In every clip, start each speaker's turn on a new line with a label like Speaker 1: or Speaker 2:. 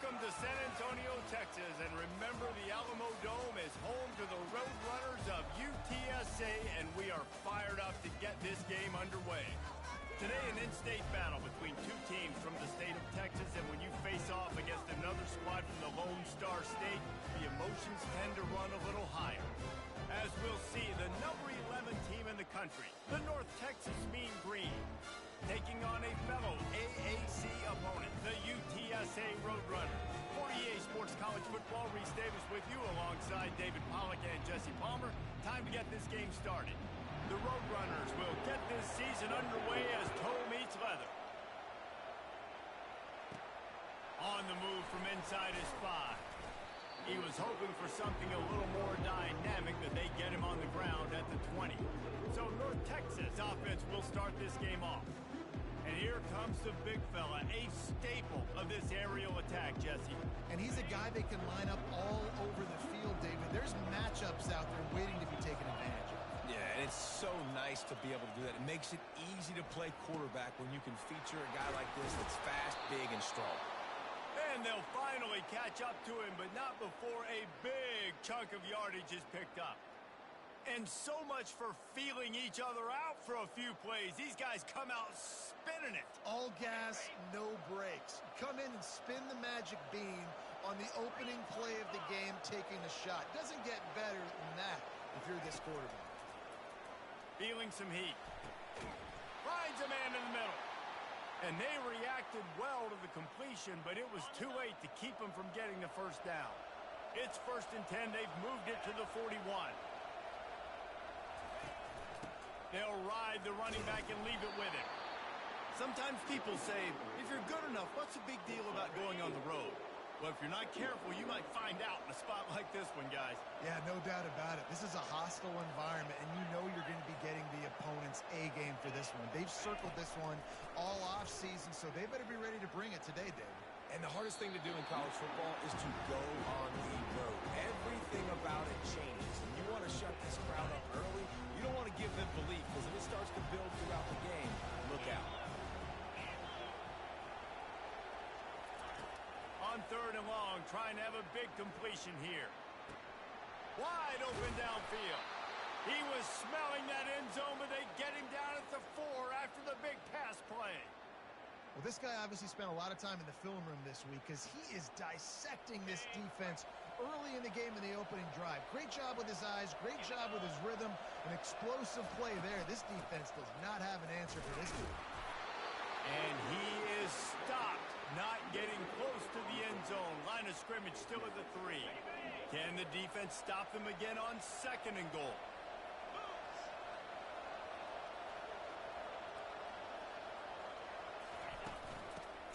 Speaker 1: Welcome to San Antonio, Texas, and remember the Alamo Dome is home to the Roadrunners of UTSA, and we are fired up to get this game underway. Today, an in-state battle between two teams from the state of Texas, and when you face off against another squad from the Lone Star State, the emotions tend to run a little higher. As we'll see, the number 11 team in the country, the North Texas Mean Green, taking on a fellow AAC opponent, the UTSA Roadrunners. For EA Sports College Football, Reese Davis with you alongside David Pollack and Jesse Palmer. Time to get this game started. The Roadrunners will get this season underway as toe meets leather. On the move from inside his 5. He was hoping for something a little more dynamic, that they get him on the ground at the 20. So North Texas offense will start this game off. And here comes the big fella, a staple of this aerial attack, Jesse.
Speaker 2: And he's a guy they can line up all over the field, David. There's matchups out there waiting to be taken advantage of.
Speaker 3: Yeah, and it's so nice to be able to do that. It makes it easy to play quarterback when you can feature a guy like this that's fast, big, and strong.
Speaker 1: And they'll finally catch up to him, but not before a big chunk of yardage is picked up. And so much for feeling each other out for a few plays. These guys come out spinning it.
Speaker 2: All gas, no brakes. Come in and spin the magic bean on the opening play of the game, taking the shot. Doesn't get better than that if you're this quarterback.
Speaker 1: Feeling some heat. Finds a man in the middle. And they reacted well to the completion, but it was too late to keep them from getting the first down. It's 1st and 10. They've moved it to the 41. They'll ride the running back and leave it with him. Sometimes people say, if you're good enough, what's the big deal about going on the road? Well, if you're not careful, you might find out in a spot like this one, guys.
Speaker 2: Yeah, no doubt about it. This is a hostile environment, and you know you're going to be getting the opponent's A game for this one. They've circled this one all off season, so they better be ready to bring it today, David.
Speaker 3: And the hardest thing to do in college football is to go on the road. Everything about it changes. And you want to shut this crowd up early. You don't want to give them belief, because if it starts to build throughout the game, look out.
Speaker 1: On 3rd and long, trying to have a big completion here. Wide open downfield. He was smelling that end zone, but they get him down at the 4 after the big pass play.
Speaker 2: Well, this guy obviously spent a lot of time in the film room this week because he is dissecting this defense early in the game in the opening drive. Great job with his eyes, great job with his rhythm, an explosive play there. This defense does not have an answer for this dude.
Speaker 1: And he is stopped, not getting close to the end zone. Line of scrimmage still at the 3. Can the defense stop them again on 2nd and goal?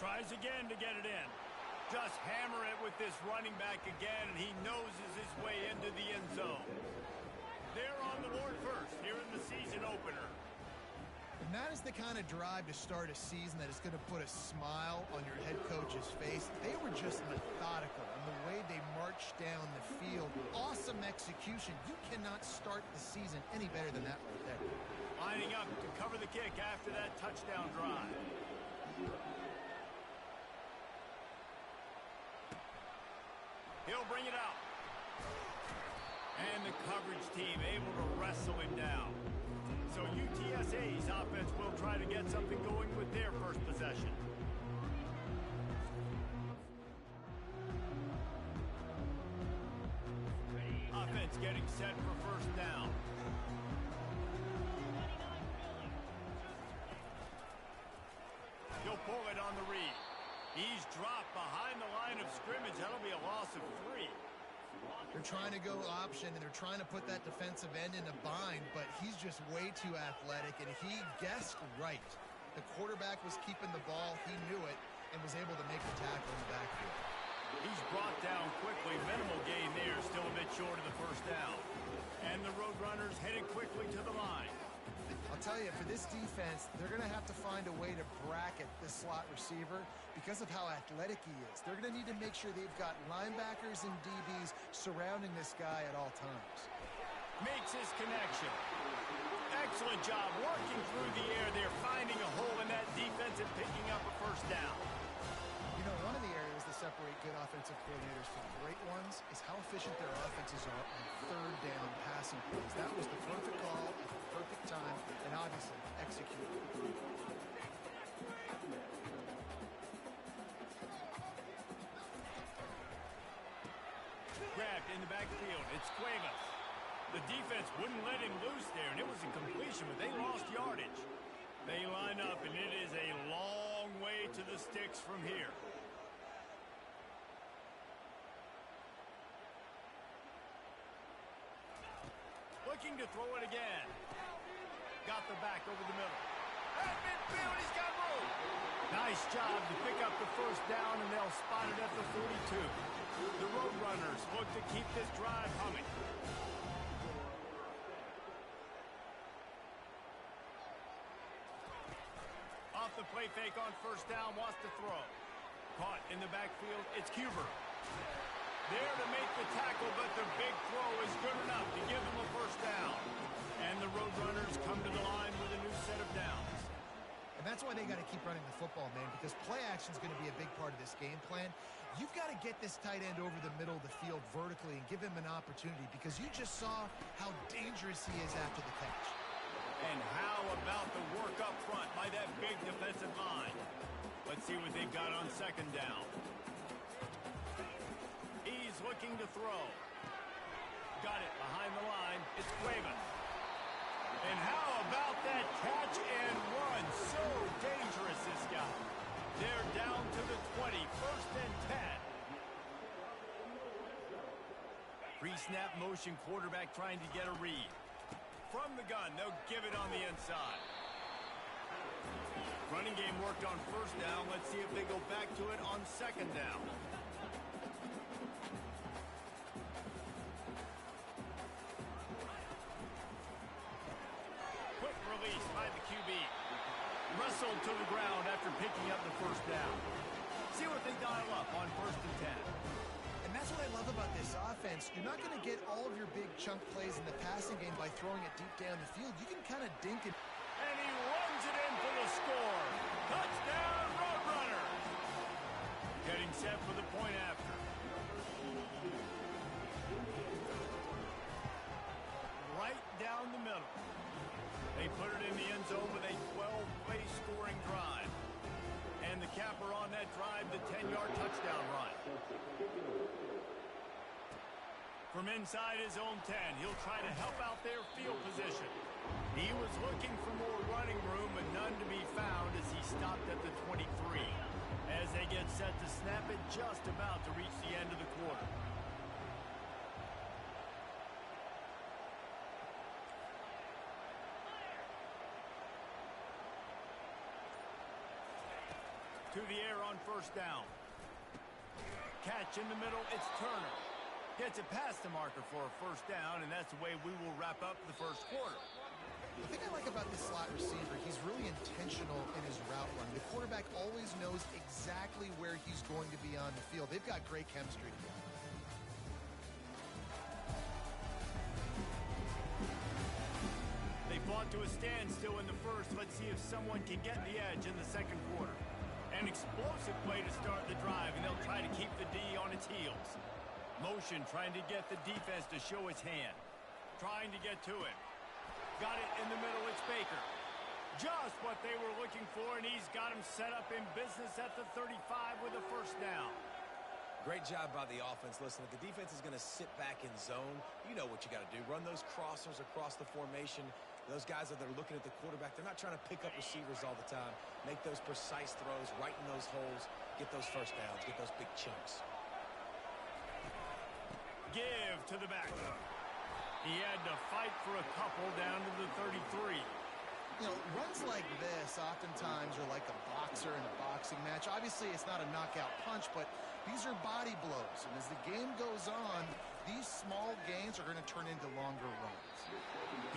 Speaker 1: Tries again to get it in. Just hammer it with this running back again, and he noses his way into the end zone. They're on the board first here in the season opener.
Speaker 2: And that is the kind of drive to start a season that is going to put a smile on your head coach's face. They were just methodical in the way they marched down the field. Awesome execution. You cannot start the season any better than that right there.
Speaker 1: Lining up to cover the kick after that touchdown drive. He'll bring it out. And the coverage team able to wrestle him down. So UTSA's offense will try to get something going with their first possession. Offense getting set for first down. He'll pull it on the read. He's dropped behind the line of scrimmage. That'll be a loss of 3.
Speaker 2: They're trying to go option, and they're trying to put that defensive end in a bind, but he's just way too athletic, and he guessed right. The quarterback was keeping the ball. He knew it and was able to make the tackle in the backfield.
Speaker 1: He's brought down quickly. Minimal gain there, still a bit short of the first down. And the Roadrunners headed quickly to the line.
Speaker 2: I'll tell you, for this defense, they're going to have to find a way to bracket this slot receiver because of how athletic he is. They're going to need to make sure they've got linebackers and DBs surrounding this guy at all times.
Speaker 1: Makes his connection. Excellent job working through the air there, finding a hole in that defense and picking up a first down.
Speaker 2: You know, one of the areas the separate good offensive coordinators from great ones is how efficient their offenses are on third down passing plays. That was the perfect call at the perfect time, and obviously executed.
Speaker 1: Grabbed in the backfield. It's Cuevas. The defense wouldn't let him loose there, and it was a completion, but they lost yardage. They line up, and it is a long way to the sticks from here. Looking to throw it again. Got the back over the middle. At midfield, he's got room. Nice job to pick up the first down, and they'll spot it at the 42. The Roadrunners look to keep this drive humming. Off the play fake on first down, wants to throw. Caught in the backfield, it's Cuber. There to make the tackle, but the big throw is good enough to give them a first down. And the Roadrunners come to the line with a new set of downs.
Speaker 2: And that's why they got to keep running the football, man, because play action is going to be a big part of this game plan. You've got to get this tight end over the middle of the field vertically and give him an opportunity, because you just saw how dangerous he is after the catch.
Speaker 1: And how about the work up front by that big defensive line? Let's see what they've got on second down. He's looking to throw. Got it behind the line. It's Cuevas. And how about that catch and run? So dangerous, this guy. They're down to the 20, 1st and 10. Pre-snap motion, quarterback trying to get a read. From the gun, they'll give it on the inside. Running game worked on first down. Let's see if they go back to it on second down. Quick release by the QB. Wrestled to the ground after picking up the first down. See what they dial up on 1st and 10.
Speaker 2: And that's what I love about this offense. You're not going to get all of your big chunk plays in the passing game by throwing it deep down the field. You can kind of dink it.
Speaker 1: And he runs it in for the score. Touchdown, Roadrunners. Getting set for the point after. Right down the middle. They put it in the end zone with a 12-play scoring drive. And the capper on that drive, the 10-yard touchdown run. From inside his own 10, he'll try to help out their field position. He was looking for more running room, but none to be found as he stopped at the 23. As they get set to snap it, just about to reach the end of the quarter. To the air on first down. Catch in the middle, it's Turner. Gets it past the marker for a first down, and that's the way we will wrap up the first quarter.
Speaker 2: The thing I like about this slot receiver, he's really intentional in his route run. The quarterback always knows exactly where he's going to be on the field. They've got great chemistry together.
Speaker 1: They fought to a standstill in the first. Let's see if someone can get the edge in the second quarter. An explosive play to start the drive, and they'll try to keep the D on its heels. Motion trying to get the defense to show its hand. Trying to get to it. Got it in the middle, it's Baker. Just what they were looking for, and he's got him set up in business at the 35 with a first down.
Speaker 3: Great job by the offense. Listen, if the defense is going to sit back in zone, you know what you got to do. Run those crossers across the formation. Those guys that are looking at the quarterback, they're not trying to pick up receivers all the time. Make those precise throws, right in those holes, get those first downs, get those big chunks.
Speaker 1: Give to the back. He had to fight for a couple down to the 33.
Speaker 2: You know, runs like this oftentimes are like a boxer in a boxing match. Obviously, it's not a knockout punch, but these are body blows. And as the game goes on, these small gains are going to turn into longer runs.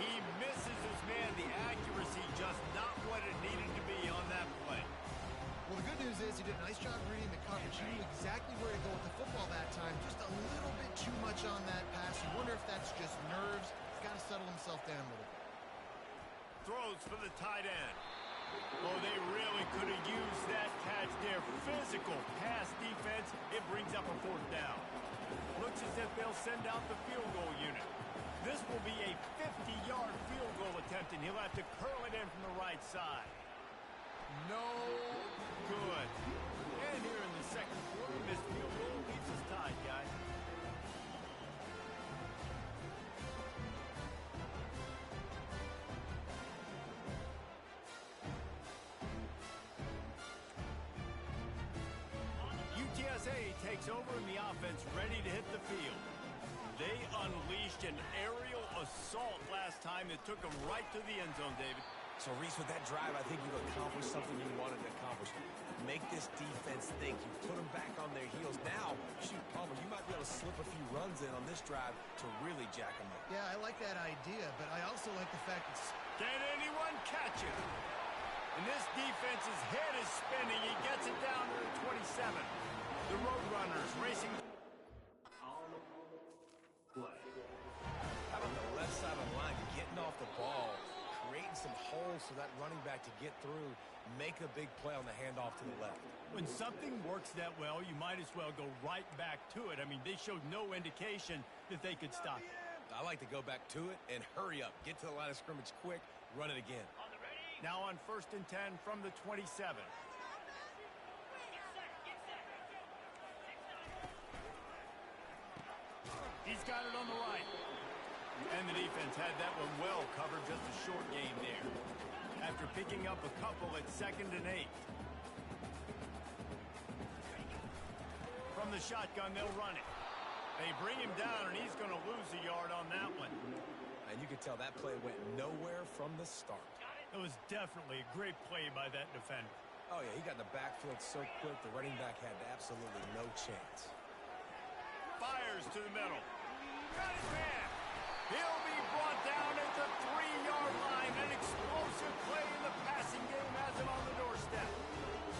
Speaker 1: He misses his man. The accuracy just not what it needed to be on that play.
Speaker 2: Well, the good news is he did a nice job reading the coverage. He knew exactly where to go with the football that time. Just a little bit too much on that pass. You wonder if that's just nerves. He's got to settle himself down a little bit.
Speaker 1: Throws for the tight end. Oh, they really could have used that catch there. Physical pass defense. It brings up a fourth down. Looks as if they'll send out the field goal unit. This will be a 50-yard field goal attempt, and he'll have to curl it in from the right side. No good. And here in the second quarter, this field goal leaves us tied, guys. UTSA takes over in the offense, ready to hit the field. They unleashed an aerial assault last time that took them right to the end zone, David.
Speaker 3: So, Reese, with that drive, I think you've accomplished something you wanted to accomplish. Make this defense think. You put them back on their heels. Now, shoot, Palmer, you might be able to slip a few runs in on this drive to really jack them up.
Speaker 2: Yeah, I like that idea, but I also like the fact it's...
Speaker 1: Can anyone catch it? And this defense's head is spinning. He gets it down to the 27. The Roadrunners racing...
Speaker 3: How about the left side of the line, getting off the ball, creating some holes for that running back to get through, make a big play on the handoff to the left.
Speaker 1: When something works that well, you might as well go right back to it. I mean, they showed no indication that they could stop it.
Speaker 3: I like to go back to it and hurry up. Get to the line of scrimmage quick, run it again.
Speaker 1: Now on 1st and 10 from the 27. He's got it on the right. And the defense had that one well covered, just a short game there. After picking up a couple at 2nd and 8. From the shotgun, they'll run it. They bring him down, and he's going to lose a yard on that one.
Speaker 3: And you can tell that play went nowhere from the start.
Speaker 1: It was definitely a great play by that defender.
Speaker 3: Oh, yeah, he got in the backfield so quick, the running back had absolutely no chance.
Speaker 1: Fires to the middle. Got his man. He'll be brought down at the 3-yard line. An explosive play in the passing game has him on the doorstep.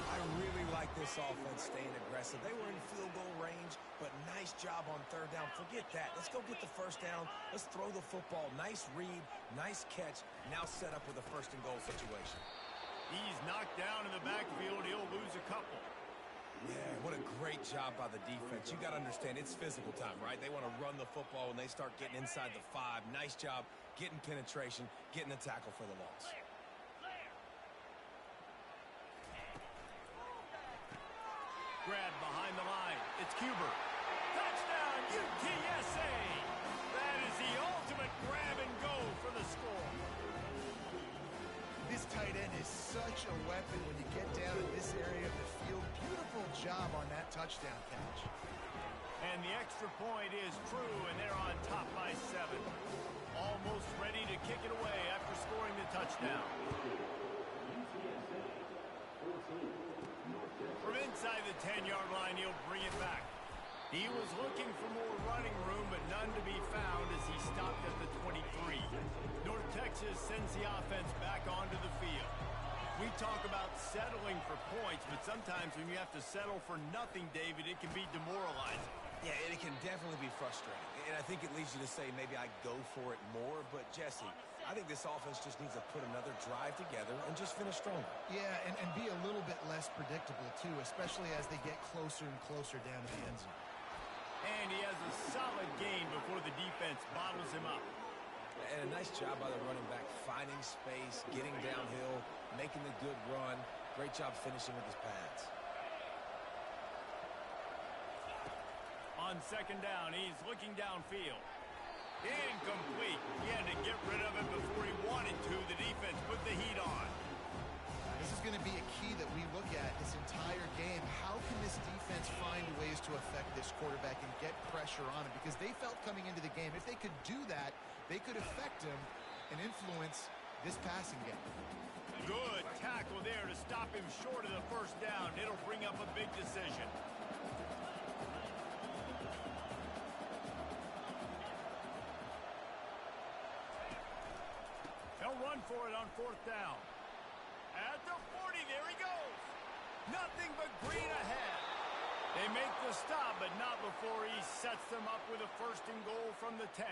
Speaker 3: I really like this offense staying aggressive. They were in field goal range, but nice job on 3rd down. Forget that. Let's go get the 1st down. Let's throw the football. Nice read, nice catch. Now set up with a 1st and goal situation.
Speaker 1: He's knocked down in the backfield. He'll lose a couple.
Speaker 3: Yeah, what a great job by the defense. You got to understand, it's physical time, right? They want to run the football when they start getting inside the 5. Nice job getting penetration, getting the tackle for the loss.
Speaker 1: Grab behind the line. It's Cuber. Touchdown, UTSA! That is the ultimate grab and go for the score.
Speaker 2: This tight end is such a weapon when you get down in this area of the field. Beautiful job on that touchdown catch.
Speaker 1: And the extra point is true, and they're on top by 7. Almost ready to kick it away after scoring the touchdown. From inside the 10-yard line, he'll bring it back. He was looking for more running room, but none to be found as he stopped at the 23. North Texas sends the offense back onto the field. We talk about settling for points, but sometimes when you have to settle for nothing, David, it can be demoralizing.
Speaker 3: Yeah, it can definitely be frustrating. And I think it leads you to say maybe I go for it more. But, Jesse, I think this offense just needs to put another drive together and just finish stronger.
Speaker 2: Yeah, and be a little bit less predictable, too, especially as they get closer and closer down to the end zone.
Speaker 1: And he has a solid gain before the defense bottles him up.
Speaker 3: And a nice job by the running back, finding space, getting downhill, making the good run. Great job finishing with his pads.
Speaker 1: On 2nd down, he's looking downfield. Incomplete. He had to get rid of it before he wanted to. The defense put the heat on.
Speaker 2: This is going to be a key that we look at this entire game. How can this defense find ways to affect this quarterback and get pressure on him? Because they felt coming into the game, if they could do that, they could affect him and influence this passing game.
Speaker 1: Good tackle there to stop him short of the 1st down. It'll bring up a big decision. They'll run for it on 4th down. At the 40, there he goes. Nothing but green ahead. They make the stop, but not before he sets them up with a 1st and goal from the 10.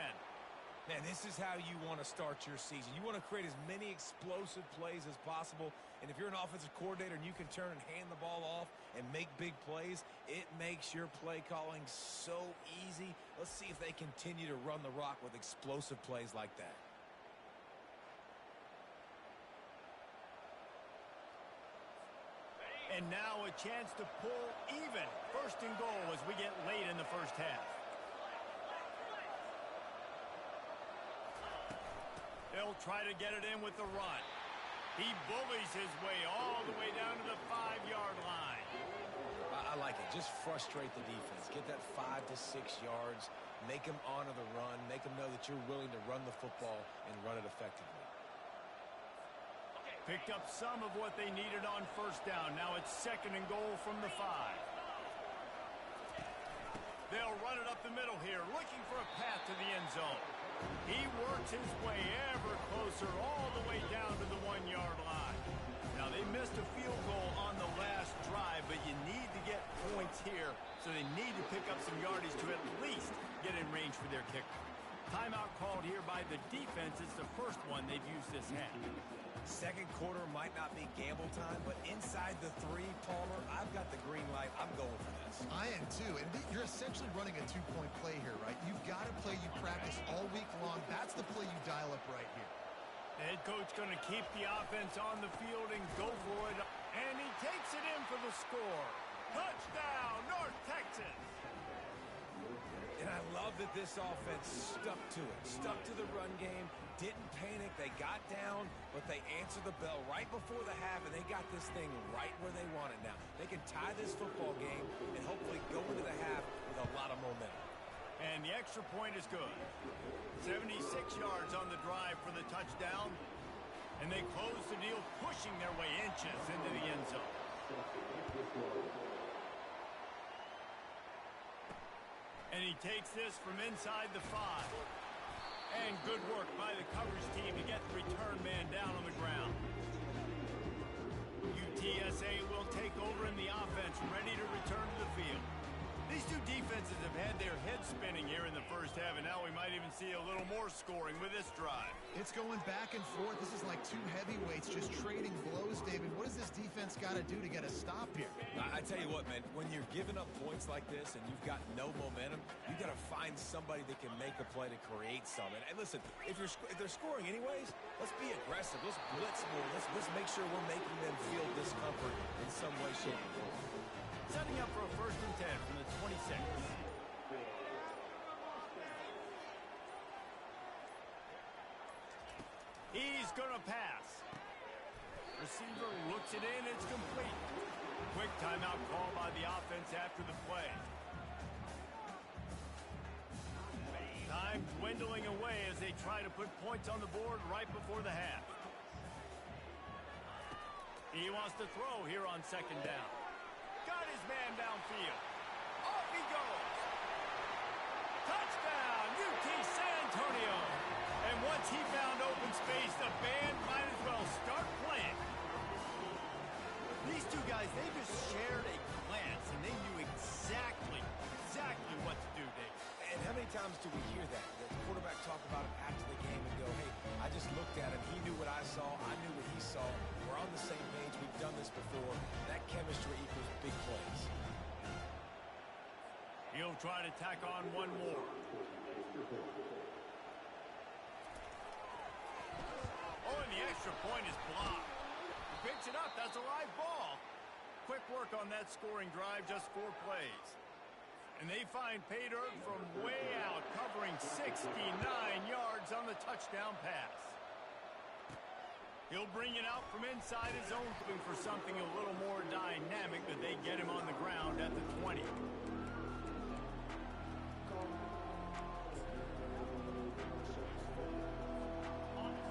Speaker 3: Man, this is how you want to start your season. You want to create as many explosive plays as possible. And if you're an offensive coordinator and you can turn and hand the ball off and make big plays, it makes your play calling so easy. Let's see if they continue to run the rock with explosive plays like that.
Speaker 1: And now a chance to pull even. First and goal as we get late in the first half. They'll try to get it in with the run. He bullies his way all the way down to the 5-yard line.
Speaker 3: I like it. Just frustrate the defense. Get that 5 to 6 yards. Make them honor the run. Make them know that you're willing to run the football and run it effectively.
Speaker 1: Picked up some of what they needed on first down. Now it's second and goal from the 5. They'll run it up the middle here, looking for a path to the end zone. He works his way ever closer all the way down to the 1-yard line. Now, they missed a field goal on the last drive, but you need to get points here, so they need to pick up some yardage to at least get in range for their kicker. Timeout called here by the defense. It's the first one they've used this half.
Speaker 3: Second quarter might not be gamble time, but inside the 3, Palmer, I've got the green light. I'm going for this.
Speaker 2: I am too. And you're essentially running a 2-point play here, right? You've got to play you practice all week long. That's the play you dial up right here.
Speaker 1: The head coach going to keep the offense on the field and go for it. And he takes it in for the score. Touchdown, North Texas.
Speaker 3: And I love that this offense stuck to it. Stuck to the run game. Didn't panic. They got down, but they answered the bell right before the half, and they got this thing right where they want it now. They can tie this football game and hopefully go into the half with a lot of momentum.
Speaker 1: And the extra point is good. 76 yards on the drive for the touchdown. And they close the deal, pushing their way inches into the end zone. And he takes this from inside the 5. And good work by the coverage team to get the return man down on the ground. UTSA will take over in the offense, ready to return to the field. These two defenses have had their heads spinning here in the first half, and now we might even see a little more scoring with this drive.
Speaker 2: It's going back and forth. This is like two heavyweights just trading blows, David. What does this defense got to do to get a stop here?
Speaker 3: I tell you what, man, when you're giving up points like this and you've got no momentum, you got to find somebody that can make a play to create something. And listen, if they're scoring anyways, let's be aggressive. Let's blitz more. Let's make sure we're making them feel discomfort in some way, shape, or form.
Speaker 1: Setting up for a 1st and 10 from the 26. He's going to pass. Receiver looks it in. It's complete. Quick timeout call by the offense after the play. Time dwindling away as they try to put points on the board right before the half. He wants to throw here on 2nd down. Got his man downfield. Off he goes. Touchdown, UT San Antonio. And once he found open space, the band might as well start playing. These two guys, they just shared a glance, and they knew exactly what to do, Dave.
Speaker 3: And how many times do we hear that? The quarterback talk about it after the game and go, hey, I just looked at him. He knew what I saw. I knew what he saw. We're on the same page. We've done this before. That chemistry equals big plays.
Speaker 1: He'll try to tack on one more. Oh, and the extra point is blocked. He picks it up. That's a live ball. Quick work on that scoring drive, just 4 plays. And they find pay dirt from way out, covering 69 yards on the touchdown pass. He'll bring it out from inside his own, looking for something a little more dynamic, but they get him on the ground at the 20.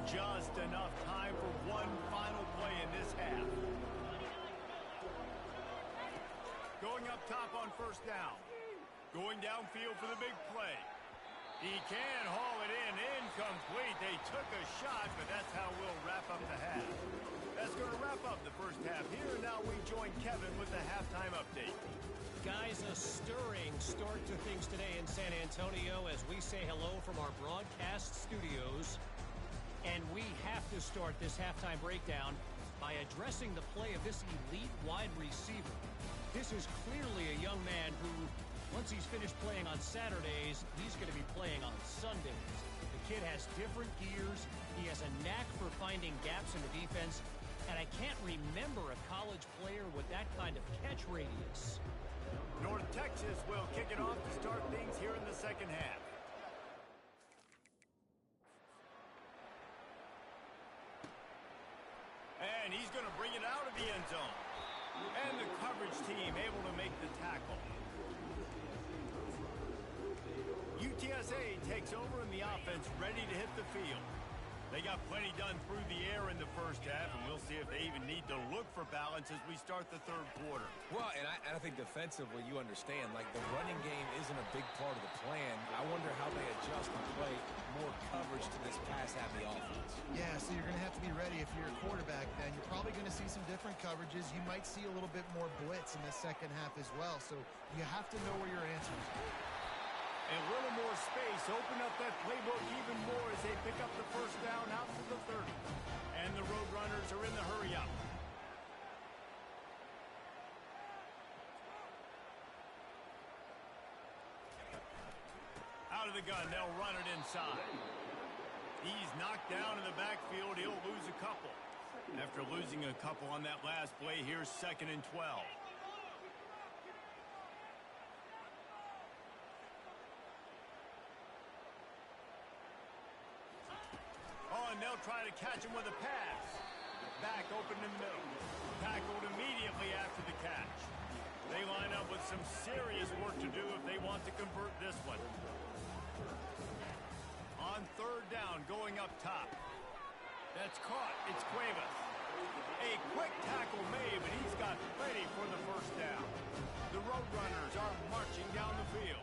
Speaker 1: Just enough time for one final play in this half. Going up top on 1st down. Going downfield for the big play. He can haul it in. Incomplete. They took a shot, but that's how we'll wrap up the half. That's going to wrap up the first half here. Now we join Kevin with the halftime update.
Speaker 4: Guys, a stirring start to things today in San Antonio as we say hello from our broadcast studios. And we have to start this halftime breakdown by addressing the play of this elite wide receiver. This is clearly a young man who, once he's finished playing on Saturdays, he's going to be playing on Sundays. The kid has different gears. He has a knack for finding gaps in the defense. And I can't remember a college player with that kind of catch radius.
Speaker 1: North Texas will kick it off to start things here in the second half. And he's going to bring it out of the end zone. And the coverage team able to make the tackle. UTSA takes over in the offense, ready to hit the field. They got plenty done through the air in the first half, and we'll see if they even need to look for balance as we start the third quarter.
Speaker 3: Well, and I think defensively, you understand, like the running game isn't a big part of the plan. I wonder how they adjust and play more coverage to this pass-happy offense.
Speaker 2: Yeah, so you're going to have to be ready if you're a quarterback then. You're probably going to see some different coverages. You might see a little bit more blitz in the second half as well, so you have to know where your answers are.
Speaker 1: A little more space, open up that playbook even more as they pick up the first down out to the 30. And the Roadrunners are in the hurry-up. Out of the gun, they'll run it inside. He's knocked down in the backfield. He'll lose a couple. After losing a couple on that last play, here's 2nd and 12. And they'll try to catch him with a pass. Back open in the middle. Tackled immediately after the catch. They line up with some serious work to do if they want to convert this one. On 3rd down, going up top. That's caught. It's Cuevas. A quick tackle made, but he's got plenty for the first down. The Roadrunners are marching down the field.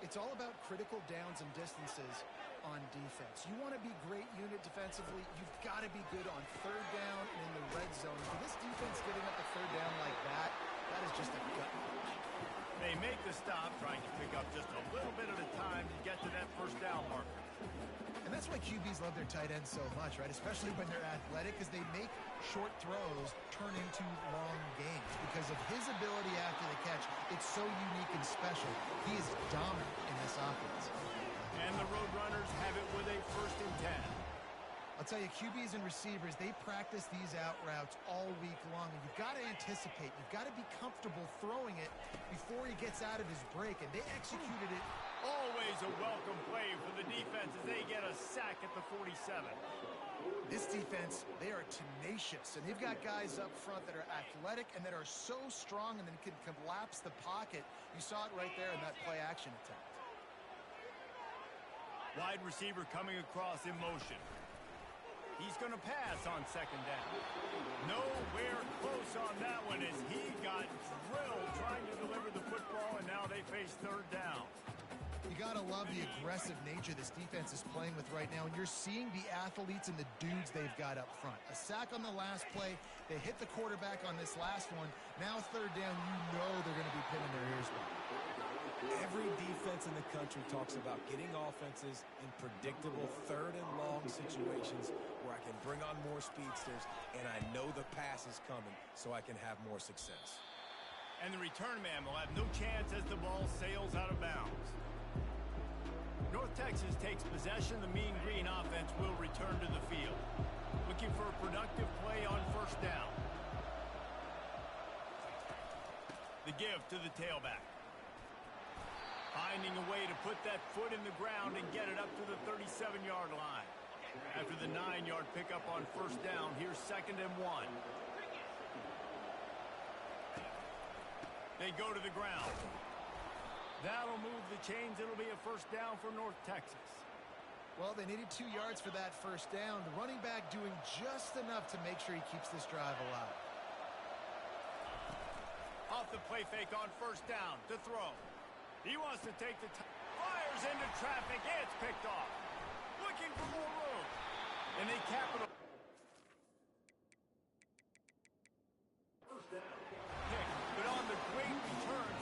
Speaker 2: It's all about critical downs and distances on defense. You want to be great unit defensively, you've got to be good on 3rd down and in the red zone. For this defense giving up a 3rd down like that, that is just a gut punch.
Speaker 1: They make the stop, trying to pick up just a little bit at a time to get to that first down marker.
Speaker 2: And that's why QBs love their tight ends so much, right? Especially when they're athletic, because they make short throws turn into long games. Because of his ability after the catch, it's so unique and special. He is dominant in this offense.
Speaker 1: And the Roadrunners have it with a 1st and 10.
Speaker 2: I'll tell you, QBs and receivers, they practice these out routes all week long. And you've got to anticipate. You've got to be comfortable throwing it before he gets out of his break. And they executed it.
Speaker 1: Always a welcome play for the defense as they get a sack at the 47.
Speaker 2: This defense, they are tenacious. And they've got guys up front that are athletic and that are so strong and then can collapse the pocket. You saw it right there in that play-action attempt.
Speaker 1: Wide receiver coming across in motion. He's going to pass on 2nd down. Nowhere close on that one as he got drilled trying to deliver the football, and now they face 3rd down.
Speaker 2: You got to love the aggressive nature this defense is playing with right now, and you're seeing the athletes and the dudes they've got up front. A sack on the last play. They hit the quarterback on this last one. Now 3rd down, you know they're going to be pinning their ears back.
Speaker 3: Every defense in the country talks about getting offenses in predictable 3rd and long situations where I can bring on more speedsters and I know the pass is coming so I can have more success.
Speaker 1: And the return man will have no chance as the ball sails out of bounds. North Texas takes possession. The Mean Green offense will return to the field. Looking for a productive play on 1st down. The give to the tailback. Finding a way to put that foot in the ground and get it up to the 37-yard line. After the 9-yard pickup on 1st down, here's 2nd and 1. They go to the ground. That'll move the chains. It'll be a 1st down for North Texas.
Speaker 2: Well, they needed 2 yards for that 1st down. The running back doing just enough to make sure he keeps this drive alive.
Speaker 1: Off the play fake on 1st down to throw. He wants to take the fires into traffic. It's picked off. Looking for more room. And they cap it. But on the great returns,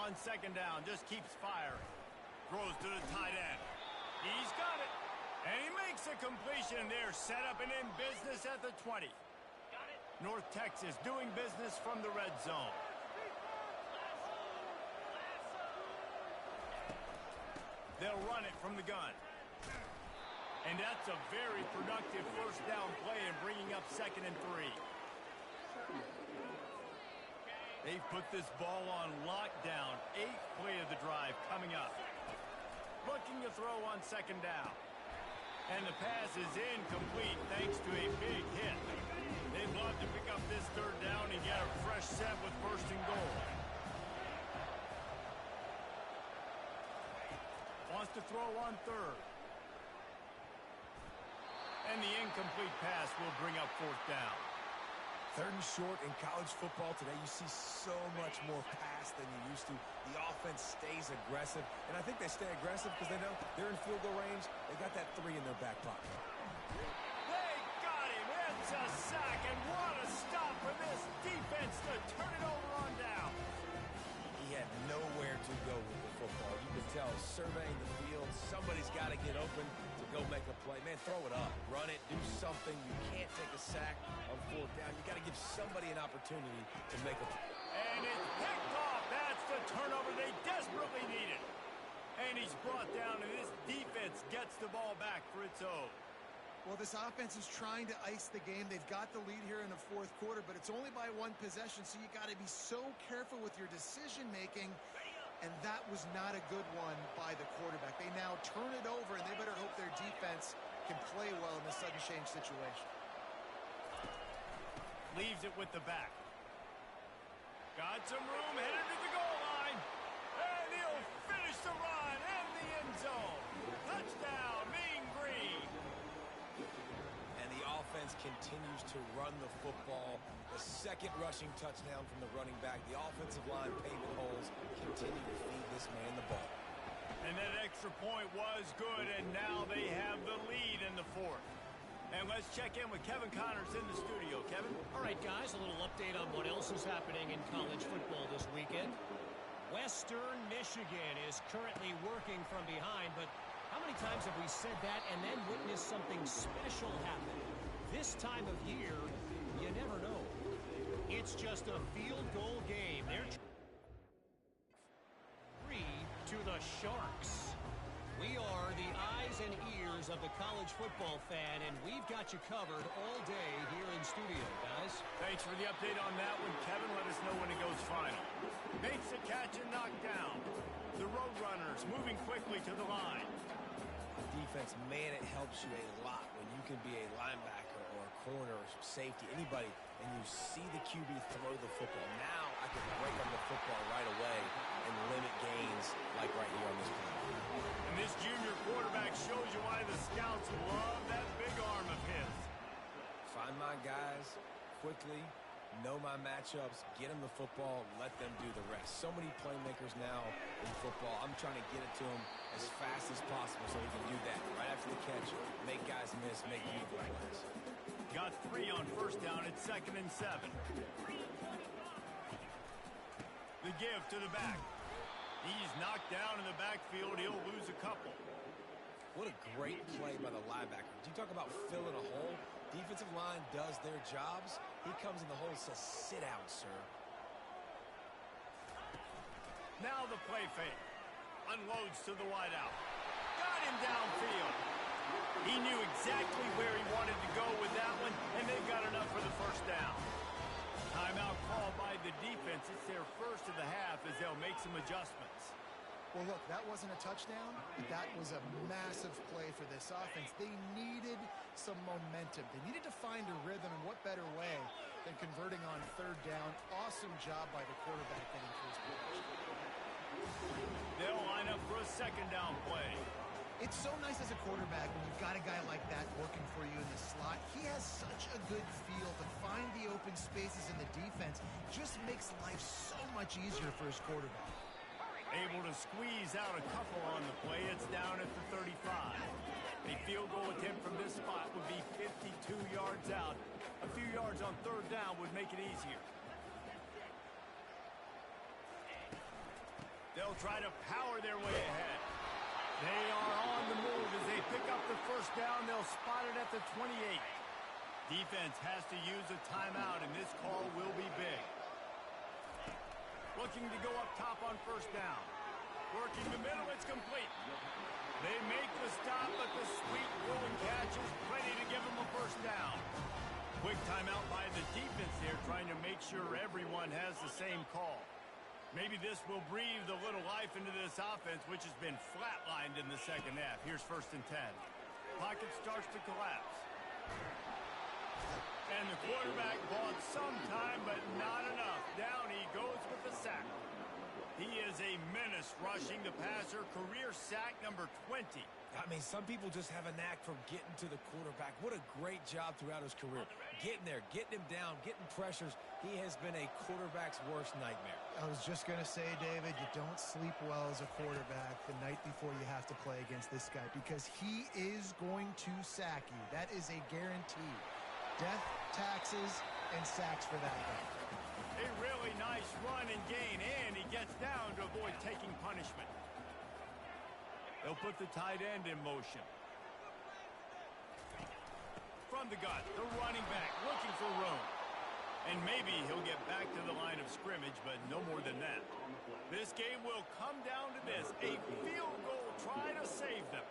Speaker 1: On second down, just keeps firing. Throws to the tight end. He's got it. And he makes a completion there. Set up and in business at the 20. North Texas doing business from the red zone. They'll run it from the gun. And that's a very productive first down play in bringing up 2nd and 3. They've put this ball on lockdown. 8th play of the drive coming up. Looking to throw on 2nd down. And the pass is incomplete thanks to a big hit. They'd love to pick up this 3rd down and get a fresh set with 1st and goal. Wants to throw on 3rd. And the incomplete pass will bring up 4th down.
Speaker 3: 3rd and short in college football today. You see so much more pass than you used to. The offense stays aggressive, and I think they stay aggressive because they know they're in field goal range. They got that 3 in their back pocket.
Speaker 1: They got him. It's a sack, and what a stop for this defense to turn it over on down.
Speaker 3: He had nowhere to go with the football. You can tell, surveying the field, somebody's got to get open to go make a play. Man, throw it up, run it, do something. You can't take a sack on 4th down. You got to give somebody an opportunity to make a play.
Speaker 1: And it's picked off. That's the turnover they desperately needed. And he's brought down, and this defense gets the ball back for its own.
Speaker 2: Well, this offense is trying to ice the game. They've got the lead here in the 4th quarter, but it's only by 1 possession, so you got to be so careful with your decision-making, and that was not a good one by the quarterback. They now turn it over, and they better hope their defense can play well in this sudden change situation.
Speaker 1: Leaves it with the back. Got some room, headed to the goal line. And he'll finish the run in the end zone. Touchdown, Mean Green.
Speaker 3: And the offense continues to run the football. The 2nd rushing touchdown from the running back. The offensive line paving holes. Continue to feed this man the ball.
Speaker 1: And that extra point was good, and now they have the lead in the 4th. And let's check in with Kevin Connors in the studio. Kevin?
Speaker 4: All right, guys, a little update on what else is happening in college football this weekend. Western Michigan is currently working from behind, but how many times have we said that and then witnessed something special happen? This time of year, you never know. It's just a field goal game. They're 3 to the Sharks. We are the eyes and ears of the college football fan, and we've got you covered all day here in studio, guys.
Speaker 1: Thanks for the update on that one, Kevin. Let us know when it goes final. Makes the catch and knocked down. The Roadrunners moving quickly to the line.
Speaker 3: Defense, man, it helps you a lot when you can be a linebacker or a corner or safety, anybody, and you see the QB throw the football. Now I can break on the football right away and limit gains like right here on this play.
Speaker 1: And this junior quarterback shows you why the scouts love that big arm of his.
Speaker 3: Find my guys quickly, know my matchups, get them the football, let them do the rest. So many playmakers now in football. I'm trying to get it to them as fast as possible so he can do that right after the catch, make guys miss, make meaningful plays.
Speaker 1: Got 3 on 1st down at 2nd and 7. The give to the back. He's knocked down in the backfield. He'll lose a couple.
Speaker 3: What a great play by the linebacker. Do you talk about filling a hole? Defensive line does their jobs. He comes in the hole and says, sit down, sir.
Speaker 1: Now the play fake. Unloads to the wideout. Got him downfield. He knew exactly where he wanted to go with that one, and they've got enough for the 1st down. Timeout called by the defense. It's their first of the half as they'll make some adjustments.
Speaker 2: Well, look, that wasn't a touchdown, but that was a massive play for this offense. They needed some momentum. They needed to find a rhythm, and what better way than converting on 3rd down. Awesome job by the quarterback getting to his position.
Speaker 1: They'll line up for a 2nd down play.
Speaker 2: It's so nice as a quarterback when you've got a guy like that working for you in the slot. He has such a good feel to find the open spaces in the defense. Just makes life so much easier for his quarterback.
Speaker 1: Able to squeeze out a couple on the play. It's down at the 35. A field goal attempt from this spot would be 52 yards out. A few yards on 3rd down would make it easier. They'll try to power their way ahead. They are on the move as they pick up the first down. They'll spot it at the 28. Defense has to use a timeout, and this call will be big. Looking to go up top on first down. Working the middle, it's complete. They make the stop, but the sweet throwing catch is plenty to give them a first down. Quick timeout by the defense there, trying to make sure everyone has the same call. Maybe this will breathe a little life into this offense, which has been flatlined in the second half. Here's 1st and 10. Pocket starts to collapse. And the quarterback bought some time, but not enough. Down he goes with the sack. He is a menace rushing the passer. Career sack number 20.
Speaker 3: I mean, some people just have a knack for getting to the quarterback. What a great job throughout his career. Getting there, getting him down, getting pressures. He has been a quarterback's worst nightmare.
Speaker 2: I was just going to say, David, you don't sleep well as a quarterback the night before you have to play against this guy because he is going to sack you. That is a guarantee. Death, taxes, and sacks for that guy.
Speaker 1: A really nice run and gain, and he gets down to avoid taking punishment. They'll put the tight end in motion. From the gun, the running back looking for room. And maybe he'll get back to the line of scrimmage, but no more than that. This game will come down to this. A field goal try to save them.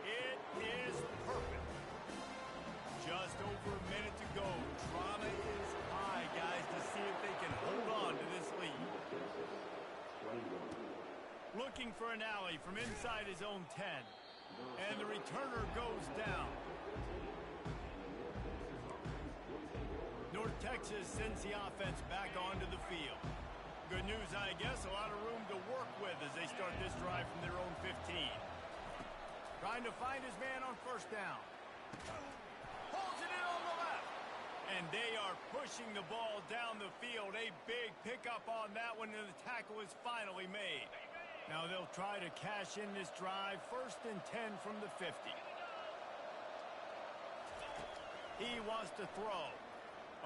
Speaker 1: It is perfect. Just over a minute to go. Drama is high, guys, to see if they can hold on to this lead. Looking for an alley from inside his own 10. And the returner goes down. North Texas sends the offense back onto the field. Good news, I guess, a lot of room to work with as they start this drive from their own 15. Trying to find his man on first down. Holds it in on the left. And they are pushing the ball down the field. A big pickup on that one, and the tackle is finally made. Now they'll try to cash in this drive. 1st and 10 from the 50. He wants to throw.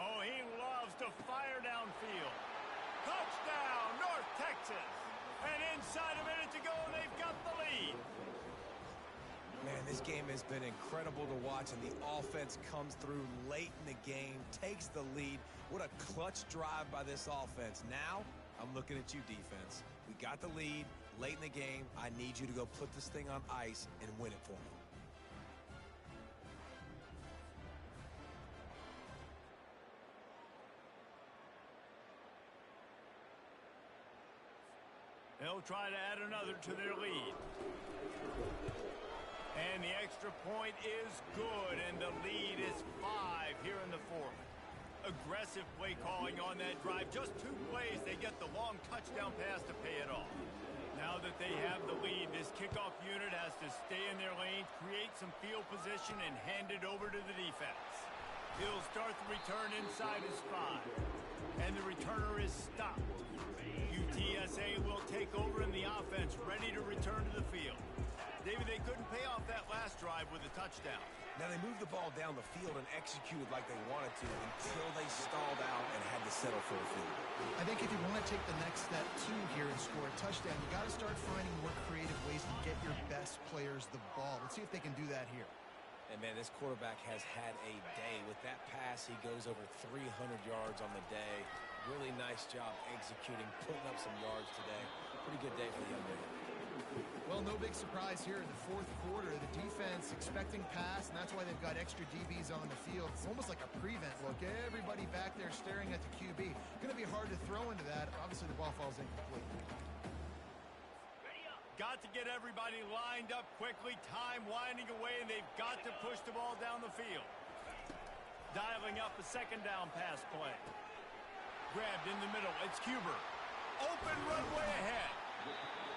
Speaker 1: Oh, he loves to fire downfield. Touchdown, North Texas. And inside a minute to go, and they've got the lead.
Speaker 3: Man, this game has been incredible to watch, and the offense comes through late in the game, takes the lead. What a clutch drive by this offense. Now, I'm looking at you, defense. We got the lead late in the game. I need you to go put this thing on ice and win it for me.
Speaker 1: They'll try to add another to their lead. And the extra point is good, and the lead is 5 here in the 4th. Aggressive play calling on that drive. Just 2 plays, they get the long touchdown pass to pay it off. Now that they have the lead, this kickoff unit has to stay in their lanes, create some field position, and hand it over to the defense. He'll start the return inside his 5. And the returner is stopped. UTSA will take over in the offense, ready to return to the field. David, they couldn't pay off that last drive with a touchdown.
Speaker 3: Now, they moved the ball down the field and executed like they wanted to until they stalled out and had to settle for a field.
Speaker 2: I think if you want to take the next step, too, here and score a touchdown, you got to start finding more creative ways to get your best players the ball. Let's see if they can do that here.
Speaker 3: And, man, this quarterback has had a day. With that pass, he goes over 300 yards on the day. Really nice job executing, putting up some yards today. Pretty good day for the young man.
Speaker 2: Well, no big surprise here in the 4th quarter. The defense expecting pass, and that's why they've got extra DBs on the field. It's almost like a prevent look. Everybody back there staring at the QB. Going to be hard to throw into that. Obviously, the ball falls incomplete.
Speaker 1: Got to get everybody lined up quickly. Time winding away, and they've got to push the ball down the field. Dialing up a 2nd down pass play. Grabbed in the middle. It's Huber. Open runway ahead.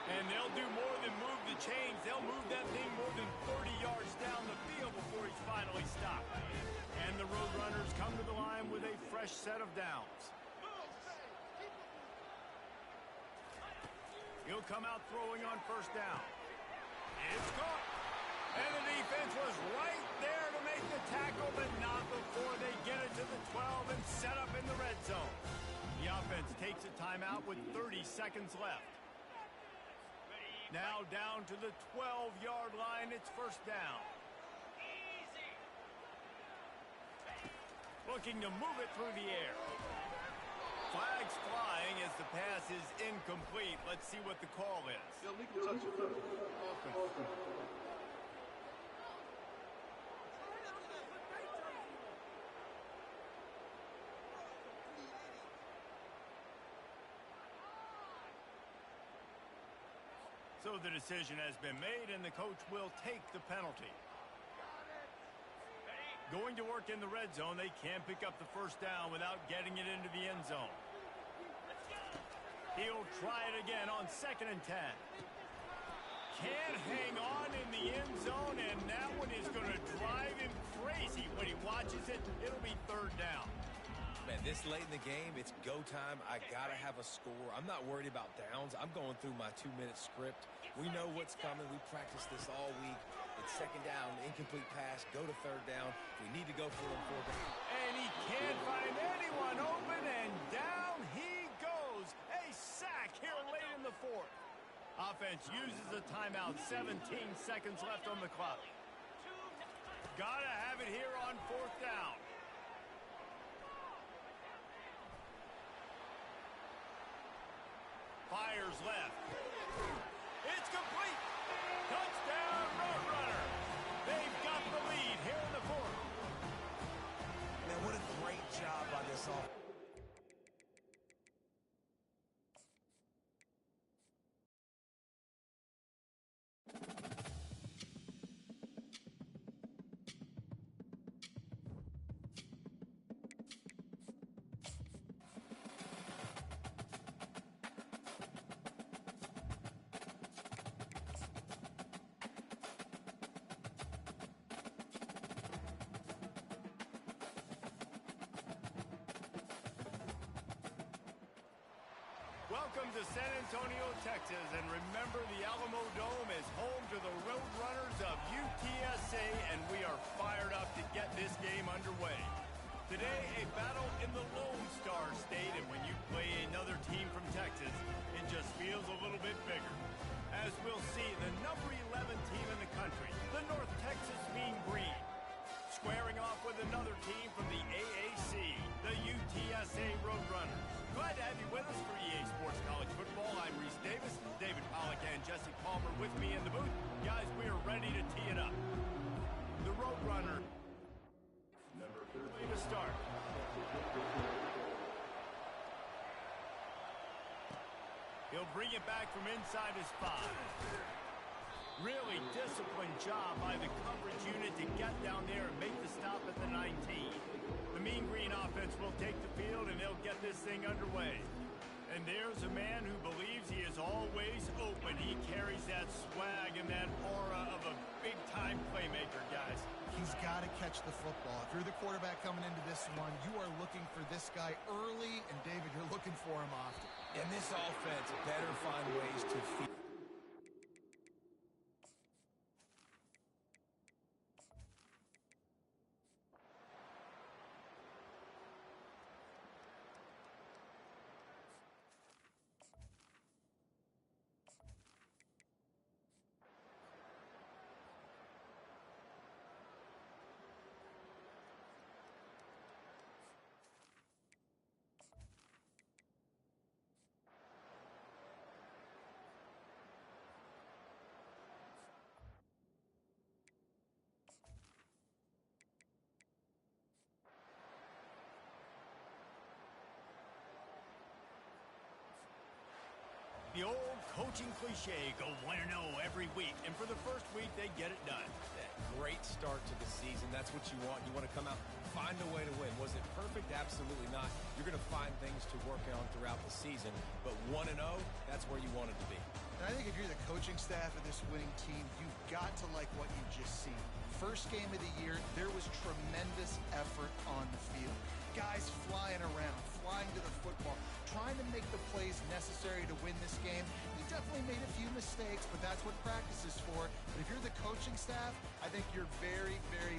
Speaker 1: And they'll do more than move the chains. They'll move that thing more than 30 yards down the field before he's finally stopped. And the Roadrunners come to the line with a fresh set of downs. He'll come out throwing on first down. It's caught. And the defense was right there to make the tackle, but not before they get it to the 12 and set up in the red zone. The offense takes a timeout with 30 seconds left. Now down to the 12-yard line. It's first down. Looking to move it through the air. Flags flying as the pass is incomplete. Let's see what the call is.
Speaker 5: Illegal touch. Offense.
Speaker 1: So the decision has been made, and the coach will take the penalty. Going to work in the red zone. They can't pick up the first down without getting it into the end zone. He'll try it again on 2nd and 10. Can't hang on in the end zone, and that one is going to drive him crazy when he watches it. It'll be 3rd down.
Speaker 3: Man, this late in the game, it's go time. I got to have a score. I'm not worried about downs. I'm going through my 2-minute script. We know what's coming. We practiced this all week. It's 2nd down, incomplete pass, go to 3rd down. We need to go for them 4th down.
Speaker 1: And he can't find anyone open, and down he goes. A sack here late in the 4th. Offense uses a timeout. 17 seconds left on the clock. Gotta have it here on 4th down. Fires left. It's complete. Touchdown, Roadrunner. They've got the lead here in the 4th.
Speaker 3: Man, what a great job by this offense.
Speaker 1: Welcome to San Antonio, Texas, and remember the Alamo Dome is home to the Roadrunners of UTSA, and we are fired up to get this game underway. Today, a battle in the Lone Star State, and when you play another team from Texas, it just feels a little bit bigger. As we'll see, the number 11 team in the country, the North Texas Mean Green, squaring off with another team from the AAC, the UTSA Roadrunners. Glad to have you with us for EA Sports College Football. I'm Reese Davis, David Pollack, and Jesse Palmer with me in the booth. Guys, we are ready to tee it up. The Roadrunner ready to start. He'll bring it back from inside his 5. Really disciplined job by the coverage unit to get down there and make the stop at the 19. The Mean Green offense will take the field, and they'll get this thing underway. And there's a man who believes he is always open. He carries that swag and that aura of a big-time playmaker, guys.
Speaker 2: He's got to catch the football. If you're the quarterback coming into this one, you are looking for this guy early, and David, you're looking for him often.
Speaker 3: And this offense better find ways to feed.
Speaker 1: The old coaching cliche, go 1-0 every week, and for the first week, they get it done.
Speaker 3: Great start to the season. That's what you want. You want to come out, find a way to win. Was it perfect? Absolutely not. You're going to find things to work on throughout the season, but 1-0, that's where you want it to be.
Speaker 2: And I think if you're the coaching staff of this winning team, you've got to like what you've just seen. First game of the year, there was tremendous effort on the field. Guys flying around, flying to the football, trying to make the plays necessary to win this game. He definitely made a few mistakes, but that's That's what practice is for. But if you're the coaching staff, I think you're very, very...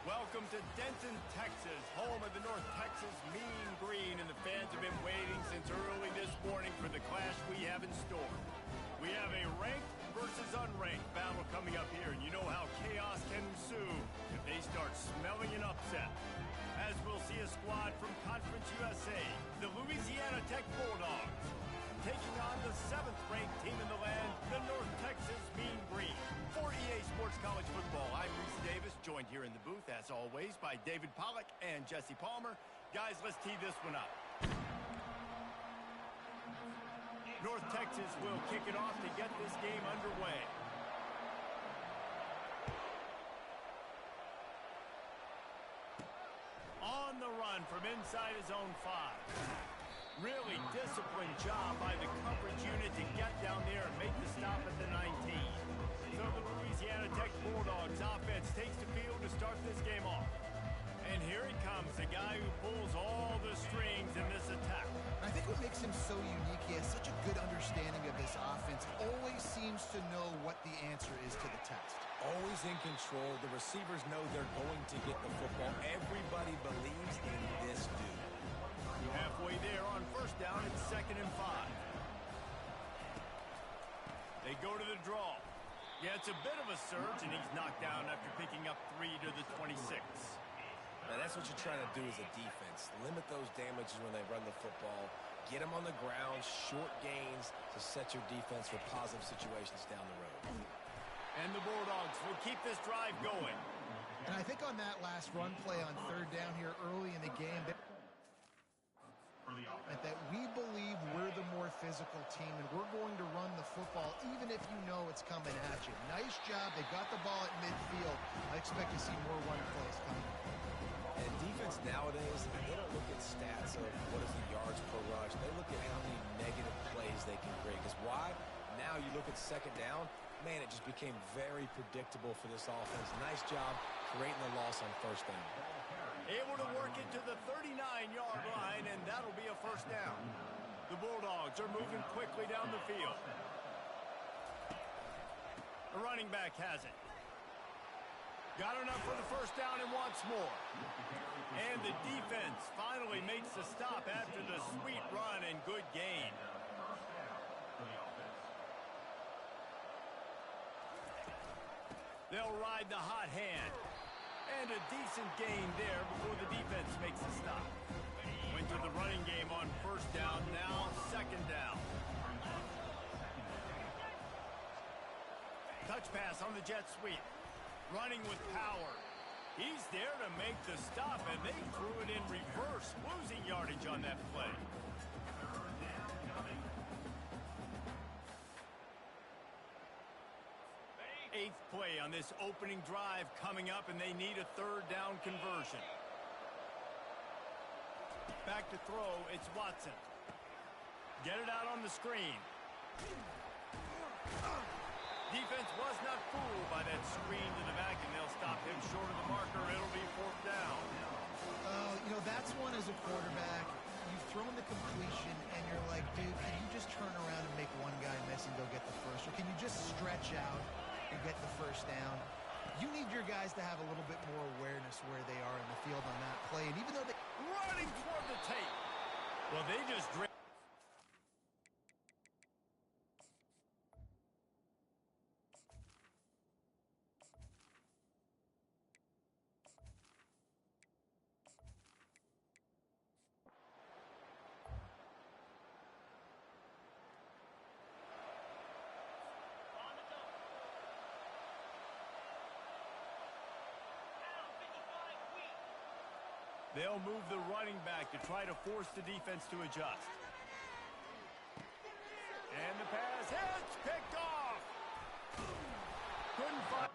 Speaker 1: Welcome to Denton, Texas, home of the North Texas Mean Green, and the fans have been waiting since early this morning for the clash we have in store. We have a ranked versus unranked battle coming up here, and you know how chaos can ensue if they start smelling an upset. As we'll see a squad from Conference USA, the Louisiana Tech Bulldogs, taking on the 7th-ranked team in the land, the North Texas Mean Green. For EA Sports College Football, I'm Reese Davis, joined here in the booth, as always, by David Pollack and Jesse Palmer. Guys, let's tee this one up. North Texas will kick it off to get this game underway. On the run from inside his own 5. Really disciplined job by the coverage unit to get down there and make the stop at the 19. So the Louisiana Tech Bulldogs offense takes the field to start this game off. And here he comes, the guy who pulls all the strings in this attack.
Speaker 2: I think what makes him so unique, he has such a good understanding of this offense. Always seems to know what the answer is to the test.
Speaker 3: Always in control. The receivers know they're going to get the football. Everybody believes in this dude.
Speaker 1: Halfway there on first down, it's 2nd and 5. They go to the draw. Yeah, it's a bit of a surge, and he's knocked down after picking up 3 to the 26.
Speaker 3: Now, that's what you're trying to do as a defense. Limit those damages when they run the football. Get them on the ground, short gains to set your defense for positive situations down the road.
Speaker 1: And the Bulldogs will keep this drive going.
Speaker 2: And I think on that last run play on 3rd down here early in the game, that we believe we're the more physical team, and we're going to run the football even if you know it's coming at you. Nice job. They got the ball at midfield. I expect to see more run plays coming.
Speaker 3: And defense nowadays, they don't look at stats of what is the yards per rush. They look at how many negative plays they can create. Because why? Now you look at 2nd down, man, it just became very predictable for this offense. Nice job creating the loss on 1st down.
Speaker 1: Able to work it to the 39-yard line, and that'll be a first down. The Bulldogs are moving quickly down the field. The running back has it. Got enough for the first down and wants more. And the defense finally makes the stop after the sweet run and good gain. They'll ride the hot hand. And a decent gain there before the defense makes the stop. Went to the running game on first down, now second down. Touch pass on the jet sweep. Running with power. He's there to make the stop, and they threw it in reverse, losing yardage on that play. Eighth play on this opening drive coming up, and they need a third down conversion. Back to throw, it's Watson. Get it out on the screen. Defense was not fooled by that screen to the back, and they'll stop him short of the marker. It'll be fourth down.
Speaker 2: You know, that's one as a quarterback. You've thrown the completion, and you're like, dude, can you just turn around and make one guy miss and go get the first? Or can you just stretch out and get the first down? You need your guys to have a little bit more awareness where they are in the field on that play. And even though they...
Speaker 1: Running toward the tape. Well, they just... They'll move the running back to try to force the defense to adjust. And the pass hits, picked off. Couldn't find...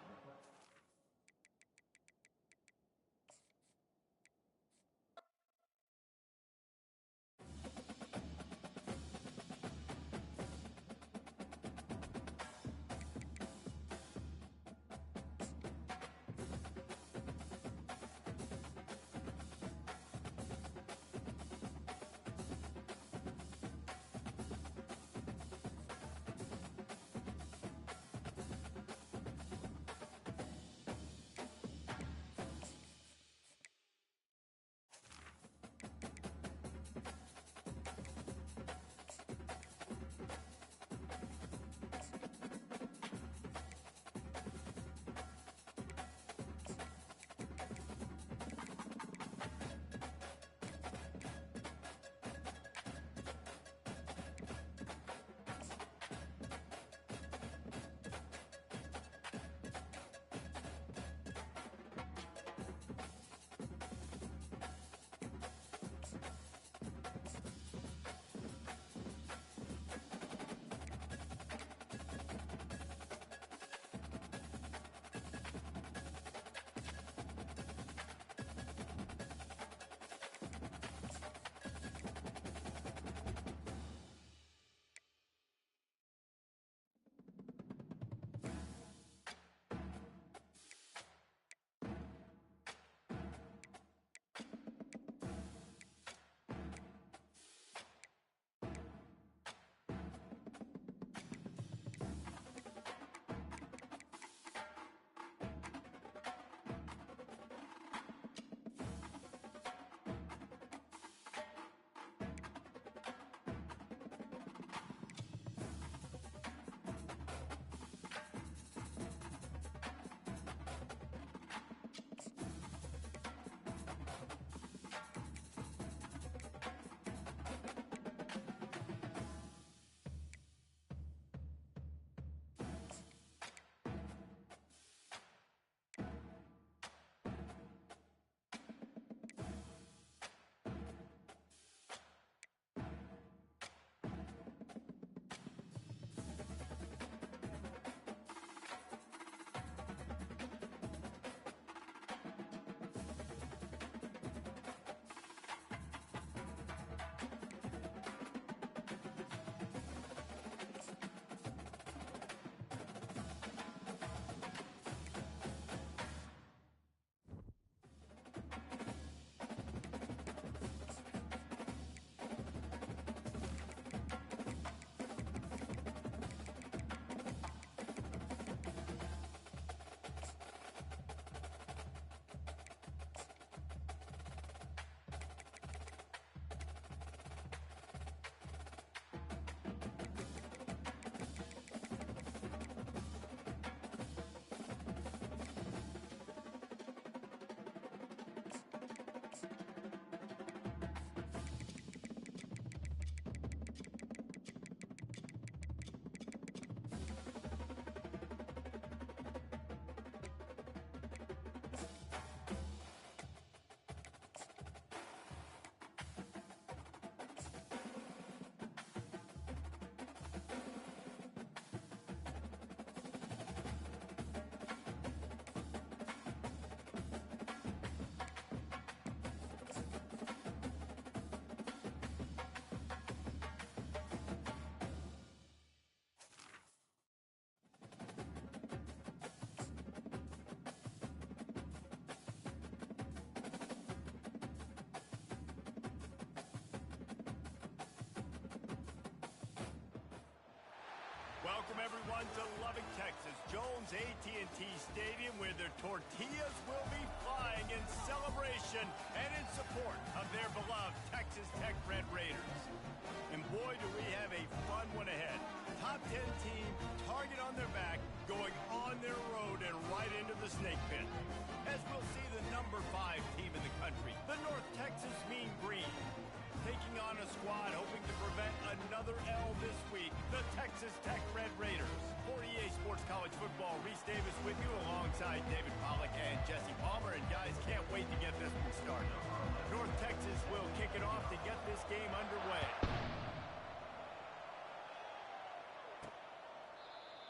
Speaker 1: Welcome, everyone, to Lubbock, Texas, Jones AT&T Stadium, where their tortillas will be flying in celebration and in support of their beloved Texas Tech Red Raiders. And boy, do we have a fun one ahead. Top 10 team, target on their back, going on their road and right into the snake pit. As we'll see the number 5 team in the country, the North Texas Mean Green, taking on a squad hoping to prevent another L this week, the Texas Tech Red Raiders. For EA Sports College Football, Reese Davis with you alongside David Pollack and Jesse Palmer. And guys, can't wait to get this one started. North Texas will kick it off to get this game underway.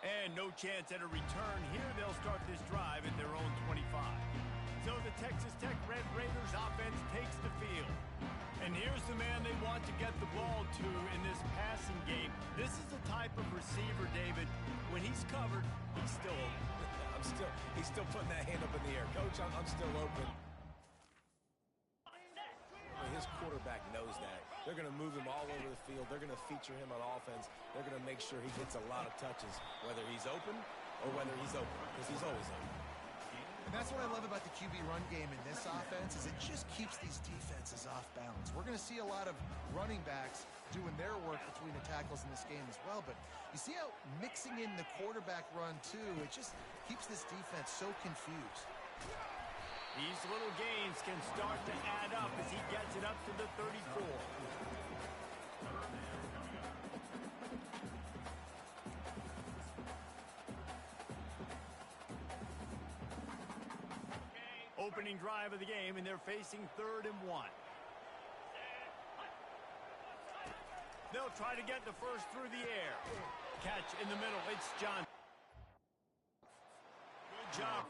Speaker 1: And no chance at a return here. They'll start this drive at their own 25. So the Texas Tech Red Raiders offense takes the field. And here's the man they want to get the ball to in this passing game. This is the type of receiver, David, when he's covered, he's still open.
Speaker 3: He's still putting that hand up in the air. Coach, I'm still open. His quarterback knows that. They're going to move him all over the field. They're going to feature him on offense. They're going to make sure he gets a lot of touches, whether he's open or whether he's open, because he's always open.
Speaker 2: And that's what I love about the QB run game in this offense, is it just keeps these defenses off balance. We're going to see a lot of running backs doing their work between the tackles in this game as well, but you see how mixing in the quarterback run too, it just keeps this defense so confused.
Speaker 1: These little gains can start to add up as he gets it up to the 34. Opening drive of the game, and they're facing 3rd and 1. They'll try to get the first through the air. Catch in the middle. It's John. Good job.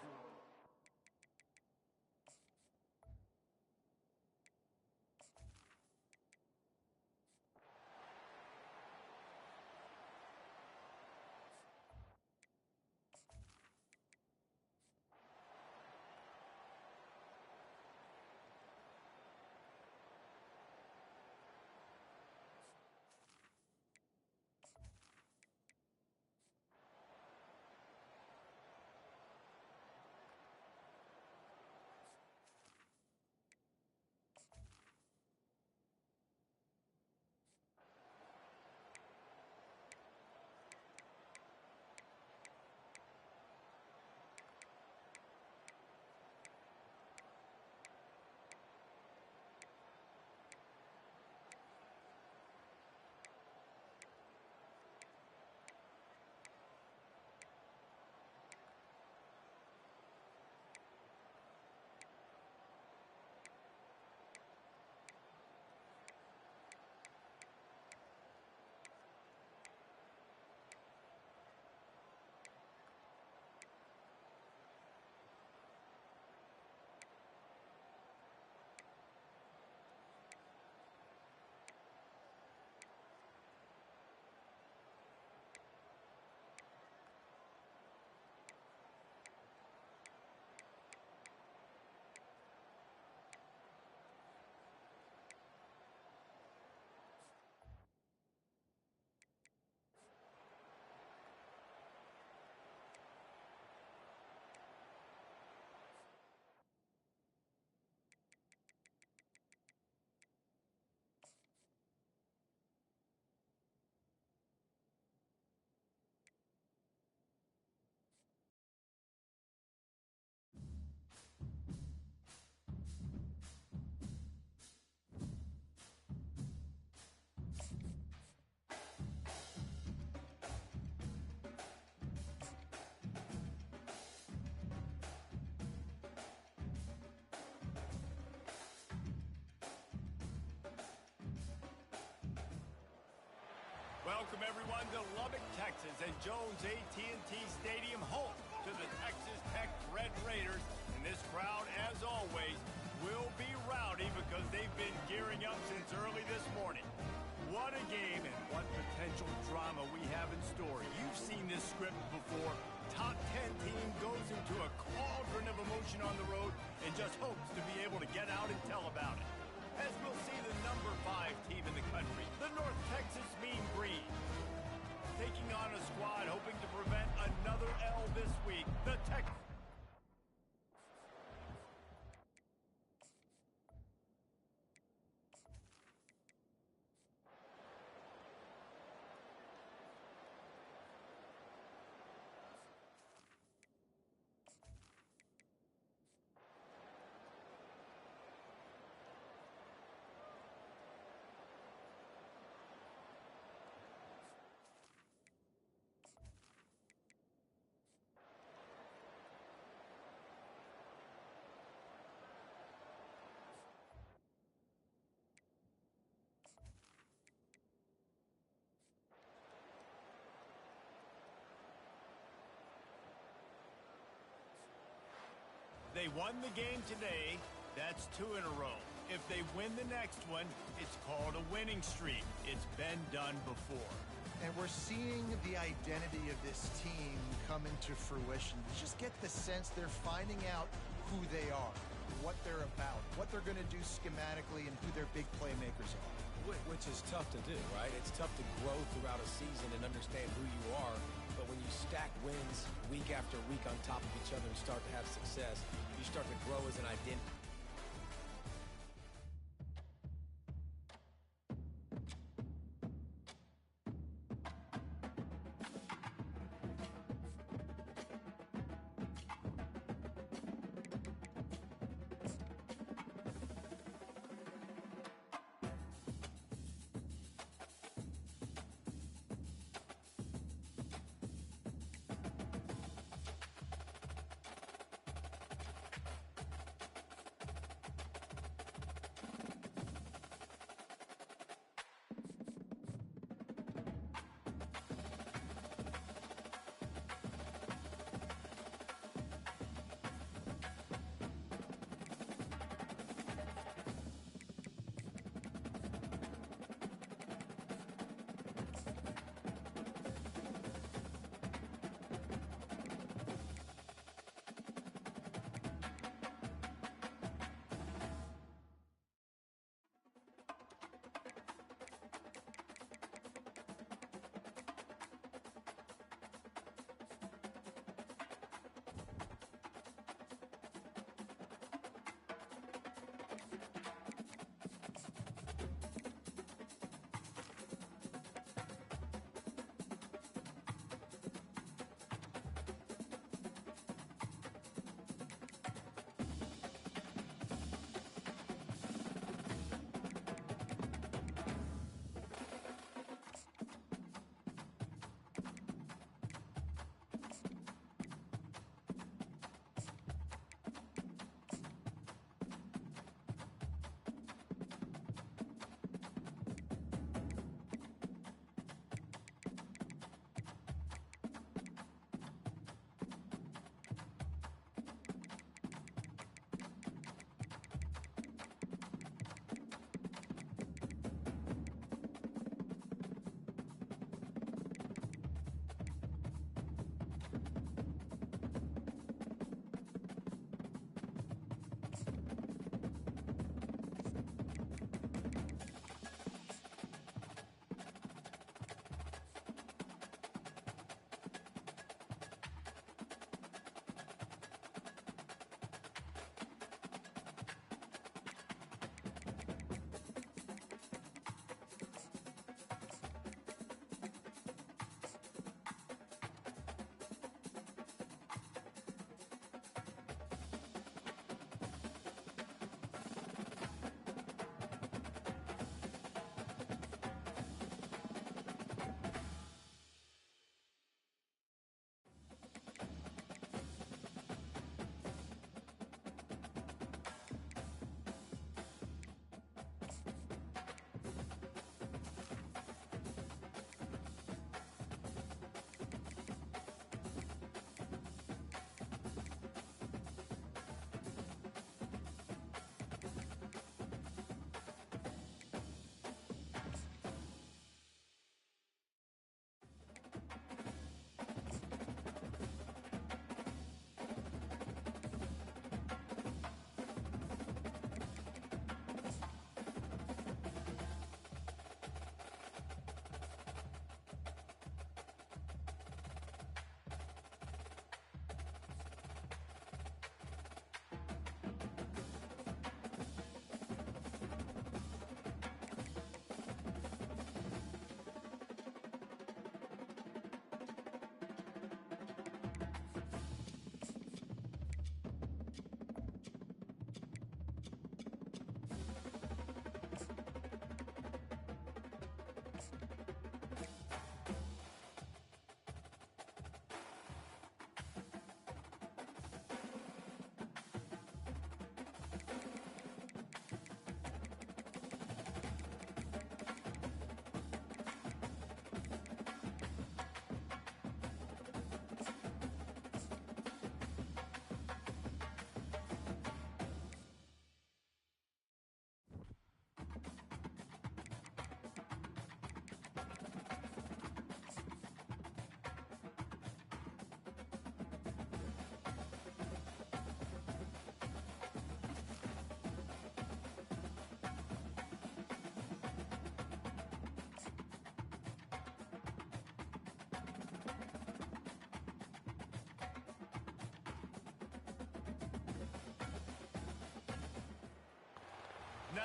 Speaker 1: Welcome, everyone, to Lubbock, Texas, and Jones AT&T Stadium, home to the Texas Tech Red Raiders. And this crowd, as always, will be rowdy because they've been gearing up since early this morning. What a game and what potential drama we have in store. You've seen this script before. Top 10 team goes into a cauldron of emotion on the road and just hopes to be able to get out and tell about it. As we'll see the number 5 team in the country, the North Texas Mean Green, taking on a squad hoping They won the game today. That's 2 in a row. If they win the next one, it's called a winning streak. It's been done before.
Speaker 2: And we're seeing the identity of this team come into fruition. You just get the sense they're finding out who they are, what they're about, what they're going to do schematically, and who their big playmakers are.
Speaker 3: Which is tough to do, right? It's tough to grow throughout a season and understand who you are. But when you stack wins week after week on top of each other and start to have success, you start to grow as an identity.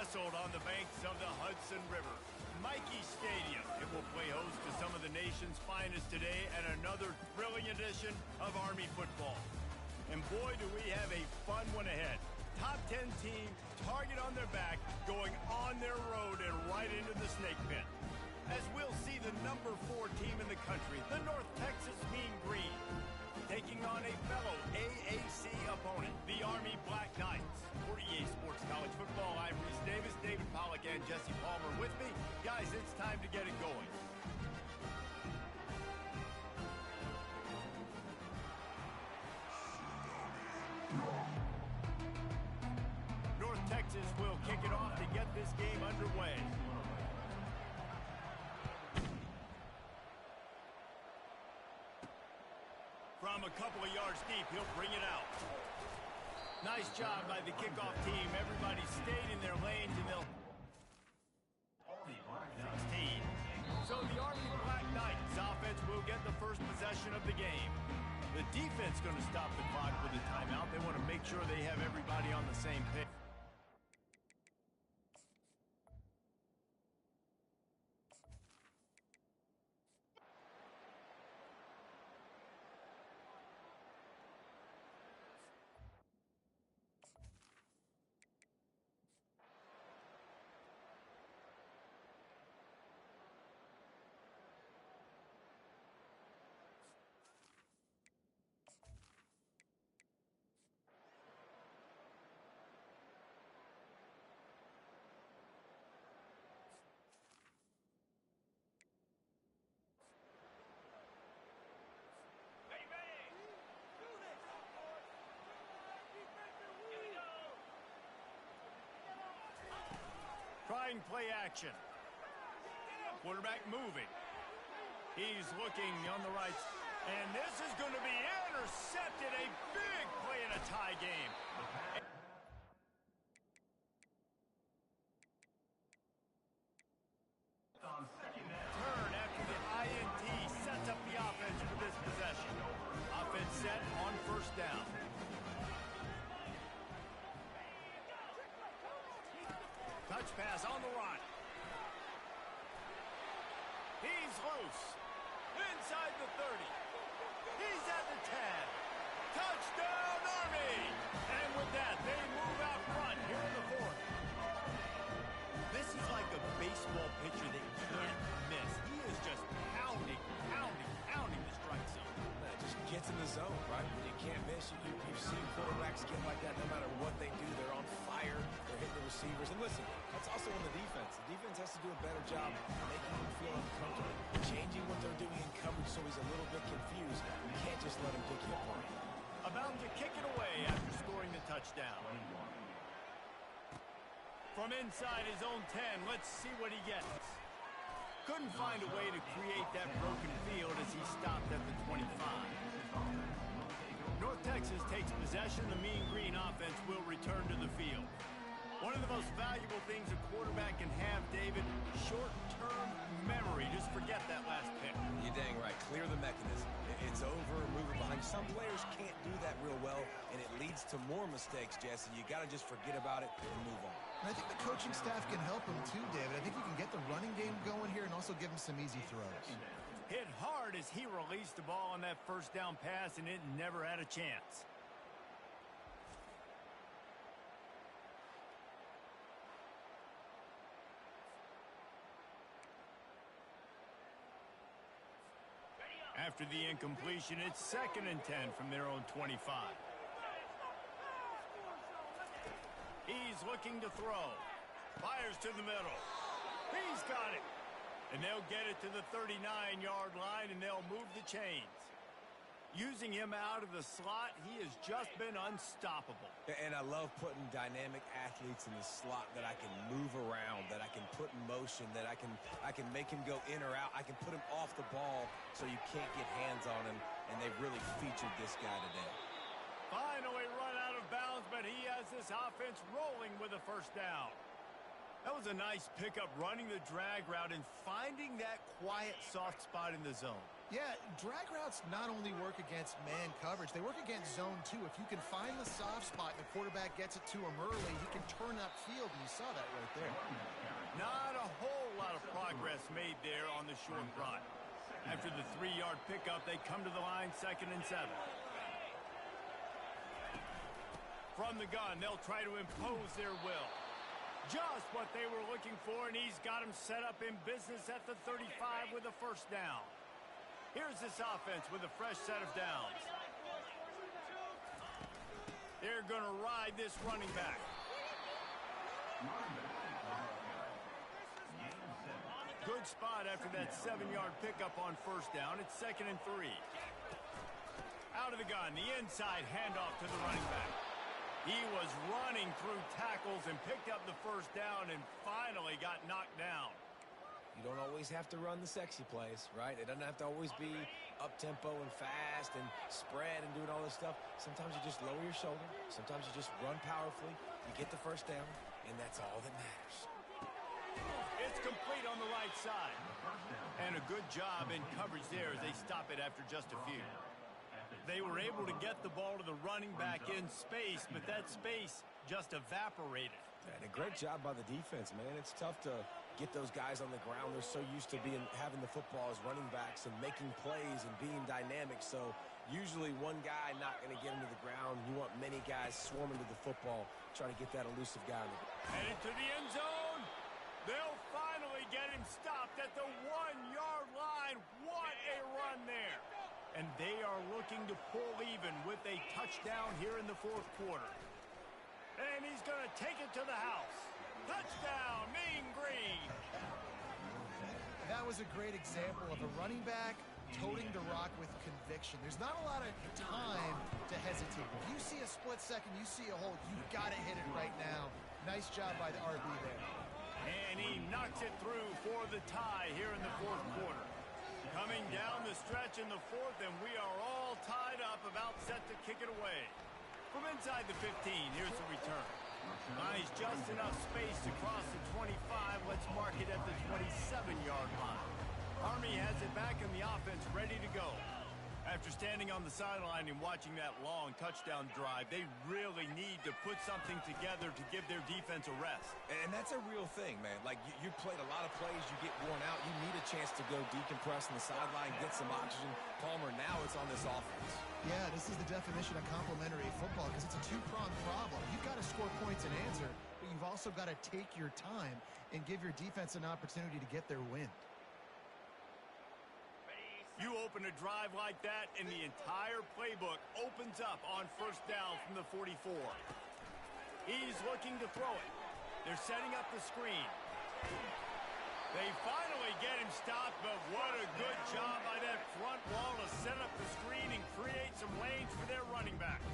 Speaker 1: nestled on the banks of the Hudson River. Michie Stadium. It will play host to some of the nation's finest today and another thrilling edition of Army football. And boy, do we have a fun one ahead. Top 10 team, target on their back, going on their road and right into the snake pit. As we'll see the number 4 team in the country, the North Texas Mean Green, taking on a fellow AAC opponent, the Army Black Knights. For EA Sports College Football, I'm Reese Davis, David Pollack, and Jesse Palmer with me. Guys, it's time to get it going. North Texas will kick it off to get this game underway. From a couple of yards deep, he'll bring it out. Nice job by the kickoff team. Everybody stayed in their lanes, and they'll... 16. So the Army Black Knights offense will get the first possession of the game. The defense going to stop the clock with a timeout. They want to make sure they have everybody on the same page. Trying play action. Quarterback moving. He's looking on the right. And this is going to be intercepted. A big play in a tie game. Turn after the INT sets up the offense for this possession. Offense set on first down. Touch pass on the run. He's loose. Inside the 30. He's at the 10. Touchdown, Army! And with that, they move out front here in the 4th. This is like a baseball pitcher that can't miss. He is just pounding the strike zone.
Speaker 3: That just gets in the zone, right? When you can't miss, you've seen quarterbacks get like that no matter what they do. They're on fire. They're hitting the receivers. And listen, that's also on the defense. The defense has to do a better job making him feel uncomfortable, changing what they're doing in coverage so he's a little bit confused. You can't just let him pick you apart.
Speaker 1: About to kick it away after scoring the touchdown. From inside his own 10, let's see what he gets. Couldn't find a way to create that broken field as he stopped at the 25. North Texas takes possession. The Mean Green offense will return to the field. One of the most valuable things a quarterback can have, David, short-term memory. Just forget that last pick.
Speaker 3: You're dang right. Clear the mechanism. It's over, move it behind. Some players can't do that real well, and it leads to more mistakes, Jesse. You got to just forget about it and move on.
Speaker 2: And I think the coaching staff can help him too, David. I think you can get the running game going here and also give him some easy throws.
Speaker 1: Hit hard as he released the ball on that first down pass, and it never had a chance. After the incompletion, it's 2nd and 10 from their own 25. He's looking to throw. Fires to the middle. He's got it. And they'll get it to the 39-yard line, and they'll move the chains. Using him out of the slot, he has just been unstoppable.
Speaker 3: And I love putting dynamic athletes in the slot that I can move around, that I can put in motion, that I can make him go in or out. I can put him off the ball so you can't get hands on him, and they've really featured this guy today.
Speaker 1: Finally run out of bounds, but he has this offense rolling with a first down. That was a nice pickup running the drag route and finding that quiet, soft spot in the zone.
Speaker 2: Yeah, drag routes not only work against man coverage, they work against zone too. If you can find the soft spot and the quarterback gets it to him early, he can turn upfield, and you saw that right there.
Speaker 1: Not a whole lot of progress made there on the short run. After the 3-yard pickup, they come to the line 2nd and 7. From the gun, they'll try to impose their will. Just what they were looking for, and he's got them set up in business at the 35 with a first down. Here's this offense with a fresh set of downs. They're going to ride this running back. Good spot after that 7-yard pickup on first down. It's 2nd and 3. Out of the gun, the inside handoff to the running back. He was running through tackles and picked up the first down and finally got knocked down.
Speaker 3: You don't always have to run the sexy plays, right? It doesn't have to always be up-tempo and fast and spread and doing all this stuff. Sometimes you just lower your shoulder. Sometimes you just run powerfully. You get the first down, and that's all that matters.
Speaker 1: It's complete on the right side. And a good job in coverage there as they stop it after just a few. They were able to get the ball to the running back in space, but that space just evaporated.
Speaker 3: And a great job by the defense, man. It's tough to get those guys on the ground. They're so used to having the football as running backs and making plays and being dynamic. So usually one guy not going to get him to the ground. You want many guys swarming to the football, trying to get that elusive guy.
Speaker 1: Headed to the end zone. They'll finally get him stopped at the 1-yard line. What a run there. And they are looking to pull even with a touchdown here in the 4th quarter. And he's going to take it to the house. Touchdown, Mean Green.
Speaker 2: That was a great example of a running back toting the rock with conviction. There's not a lot of time to hesitate. If you see a split second, you see a hole, you've got to hit it right now. Nice job by the RB there.
Speaker 1: And he knocks it through for the tie here in the 4th quarter. Coming down the stretch in the 4th, and we are all tied up, about set to kick it away. From inside the 15, here's the return. Buys just enough space to cross the 25. Let's mark it at the 27-yard line. Army has it back in the offense, ready to go. After standing on the sideline and watching that long touchdown drive, they really need to put something together to give their defense a rest.
Speaker 3: And that's a real thing, man. Like, you played a lot of plays, you get worn out. You need a chance to go decompress on the sideline, get some oxygen. Palmer, now it's on this offense.
Speaker 2: Yeah, this is the definition of complementary football because it's a two-pronged problem. You've got to score points and answer, but you've also got to take your time and give your defense an opportunity to get their win.
Speaker 1: You open a drive like that, and the entire playbook opens up on first down from the 44. He's looking to throw it. They're setting up the screen. They finally get him stopped, but what a good job by that front wall to set up the screen and create some lanes for their running back.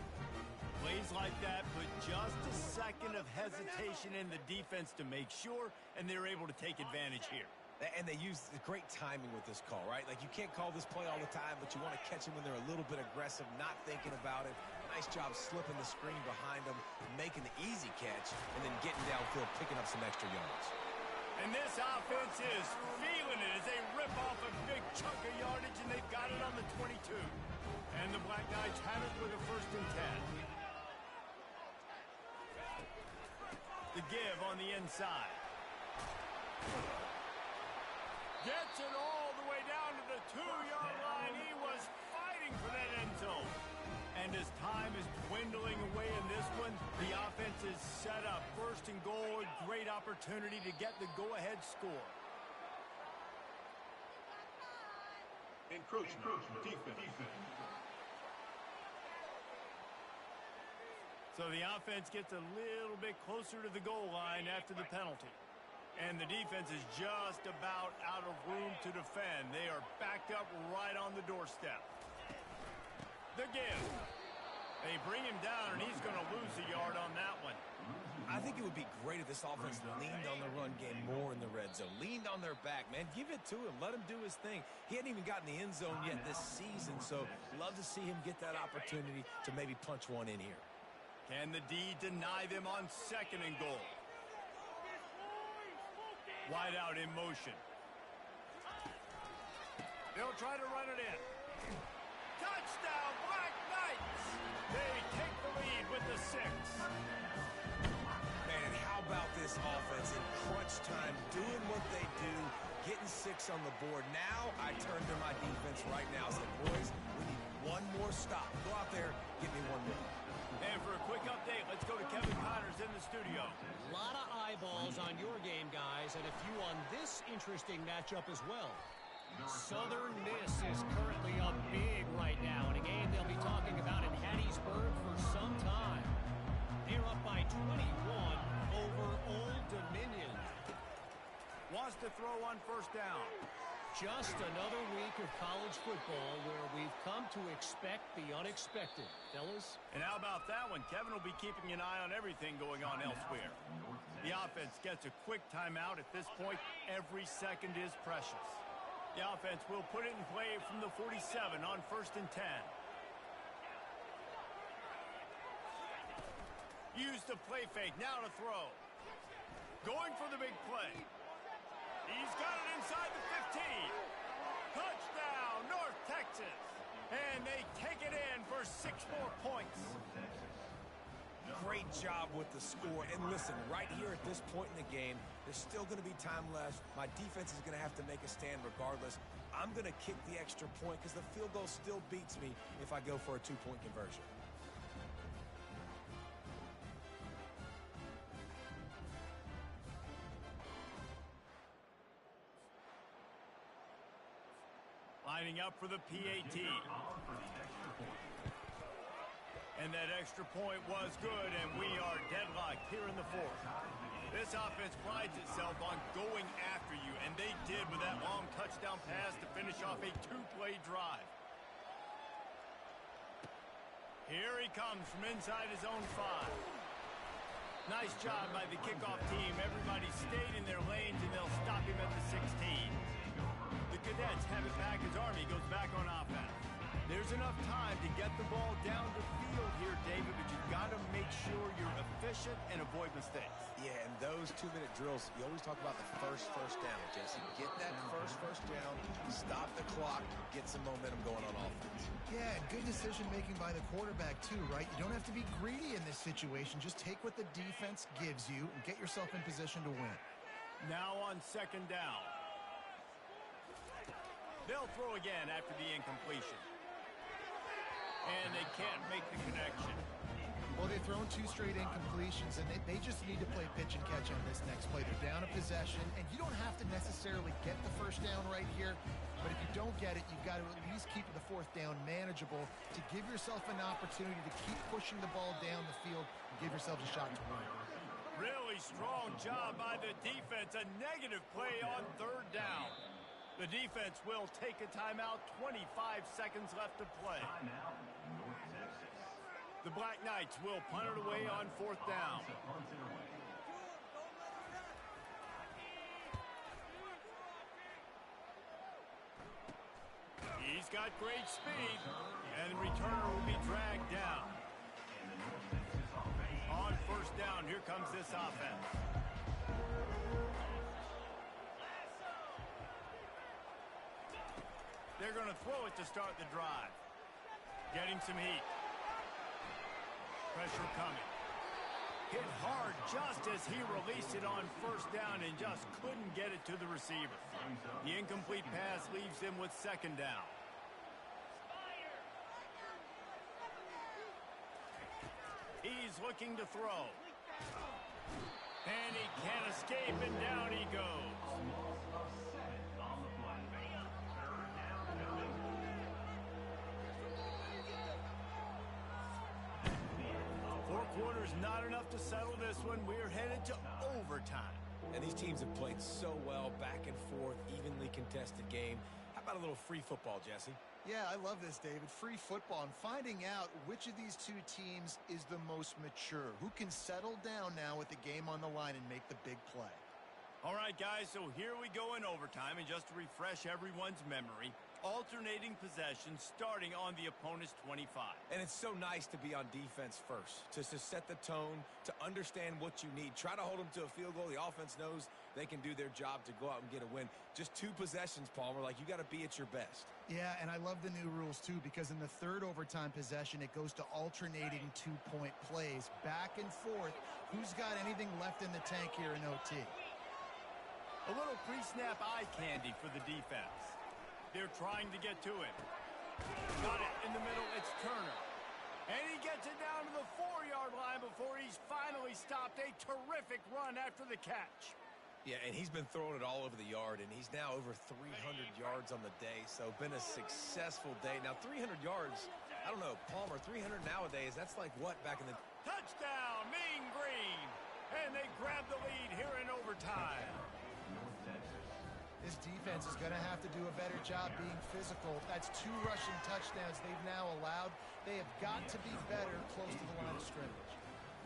Speaker 1: Plays like that put just a second of hesitation in the defense to make sure, and they're able to take advantage here.
Speaker 3: And they use the great timing with this call, right? Like, you can't call this play all the time, but you want to catch them when they're a little bit aggressive, not thinking about it. Nice job slipping the screen behind them, making the easy catch, and then getting downfield, picking up some extra yards.
Speaker 1: And this offense is feeling it as they rip off a big chunk of yardage, and they've got it on the 22. And the Black Knights have it with a 1st and 10. The give on the inside. Gets it all the way down to the 2-yard line. He was fighting for that end zone. And as time is dwindling away in this one, the offense is set up. 1st and goal, a great opportunity to get the go-ahead score.
Speaker 5: Encroachment. Defense.
Speaker 1: So the offense gets a little bit closer to the goal line after the penalty. And the defense is just about out of room to defend. They are backed up right on the doorstep. The give. They bring him down, and he's going to lose a yard on that one.
Speaker 3: I think it would be great if this offense leaned on the run game more in the red zone. Leaned on their back, man. Give it to him. Let him do his thing. He hadn't even gotten the end zone yet this season, so love to see him get that opportunity to maybe punch one in here.
Speaker 1: Can the D deny them on 2nd and goal? Wide out in motion. They'll try to run it in. Touchdown, Black Knights! They take the lead with the 6.
Speaker 3: Man, how about this offense in crunch time, doing what they do, getting 6 on the board. Now I turn to my defense right now and say, boys, we need one more stop. Go out there, give me one more.
Speaker 1: And for a quick update, let's go to Kevin Connors in the studio.
Speaker 4: A lot of eyeballs on your game, guys, and a few on this interesting matchup as well. Southern Miss is currently up big right now in a game they'll be talking about in Hattiesburg for some time. They're up by 21 over Old Dominion.
Speaker 1: Wants to throw on first down.
Speaker 4: Just another week of college football where we've come to expect the unexpected, fellas.
Speaker 1: And how about that one? Kevin will be keeping an eye on everything going on elsewhere. The offense gets a quick timeout. At this point, every second is precious. The offense will put it in play from the 47 on 1st and 10. Use the play fake. Now to throw. Going for the big play. He's got it inside the 15. Touchdown, North Texas. And they take it in for 6 more points.
Speaker 3: Great job with the score. And listen, right here at this point in the game, there's still going to be time left. My defense is going to have to make a stand regardless. I'm going to kick the extra point because the field goal still beats me if I go for a 2-point conversion.
Speaker 1: Lining up for the PAT. And that extra point was good, and we are deadlocked here in the 4th. This offense prides itself on going after you, and they did with that long touchdown pass to finish off a 2-play drive. Here he comes from inside his own 5. Nice job by the kickoff team. Everybody stayed in their lanes, and they'll stop him at the 16. The Cadets have it back as Army goes back on offense. There's enough time to get the ball down the field here, David, but you've got to make sure you're efficient and avoid mistakes.
Speaker 3: Yeah, and those 2-minute drills, you always talk about the first down, Jesse. Get that first down, stop the clock, get some momentum going on offense.
Speaker 2: Yeah, and good decision-making by the quarterback, too, right? You don't have to be greedy in this situation. Just take what the defense gives you and get yourself in position to win.
Speaker 1: Now on 2nd down. They'll throw again after the incompletion. And they can't make the connection.
Speaker 2: Well, they've thrown 2 straight incompletions, and they just need to play pitch and catch on this next play. They're down a possession, and you don't have to necessarily get the first down right here, but if you don't get it, you've got to at least keep the 4th down manageable to give yourself an opportunity to keep pushing the ball down the field and give yourselves a shot to win.
Speaker 1: Really strong job by the defense. A negative play on 3rd down. The defense will take a timeout. 25 seconds left to play. The Black Knights will punt it away on 4th down. He's got great speed, and the returner will be dragged down. On 1st down, here comes this offense. They're going to throw it to start the drive. Getting some heat. Pressure coming. Hit hard just as he released it on 1st down and just couldn't get it to the receiver. The incomplete pass leaves him with 2nd down. He's looking to throw. And he can't escape, and down he goes. 4 quarters not enough to settle this one. We're headed to overtime.
Speaker 3: And these teams have played so well, back and forth, evenly contested game. How about a little free football, Jesse?
Speaker 2: Yeah, I love this, David. Free football and finding out which of these 2 teams is the most mature. Who can settle down now with the game on the line and make the big play?
Speaker 1: All right, guys, so here we go in overtime, and just to refresh everyone's memory, alternating possession starting on the opponent's 25.
Speaker 3: And it's so nice to be on defense first, to set the tone, to understand what you need. Try to hold them to a field goal. The offense knows they can do their job to go out and get a win. Just 2 possessions, Palmer, like you got to be at your best.
Speaker 2: Yeah, and I love the new rules, too, because in the third overtime possession, it goes to alternating 2-point plays, back and forth. Who's got anything left in the tank here in OT?
Speaker 1: A little pre-snap eye candy for the defense. They're trying to get to him. Got it in the middle. It's Turner. And he gets it down to the 4-yard line before he's finally stopped. A terrific run after the catch.
Speaker 3: Yeah, and he's been throwing it all over the yard, and he's now over 300 yards on the day, so been a successful day. Now, 300 yards, I don't know, Palmer, 300 nowadays, that's like what back in the...
Speaker 1: Touchdown, Mean Green. And they grab the lead here in overtime.
Speaker 2: This defense is going to have to do a better job being physical. That's 2 rushing touchdowns they've now allowed. They have got to be better close to the line of scrimmage.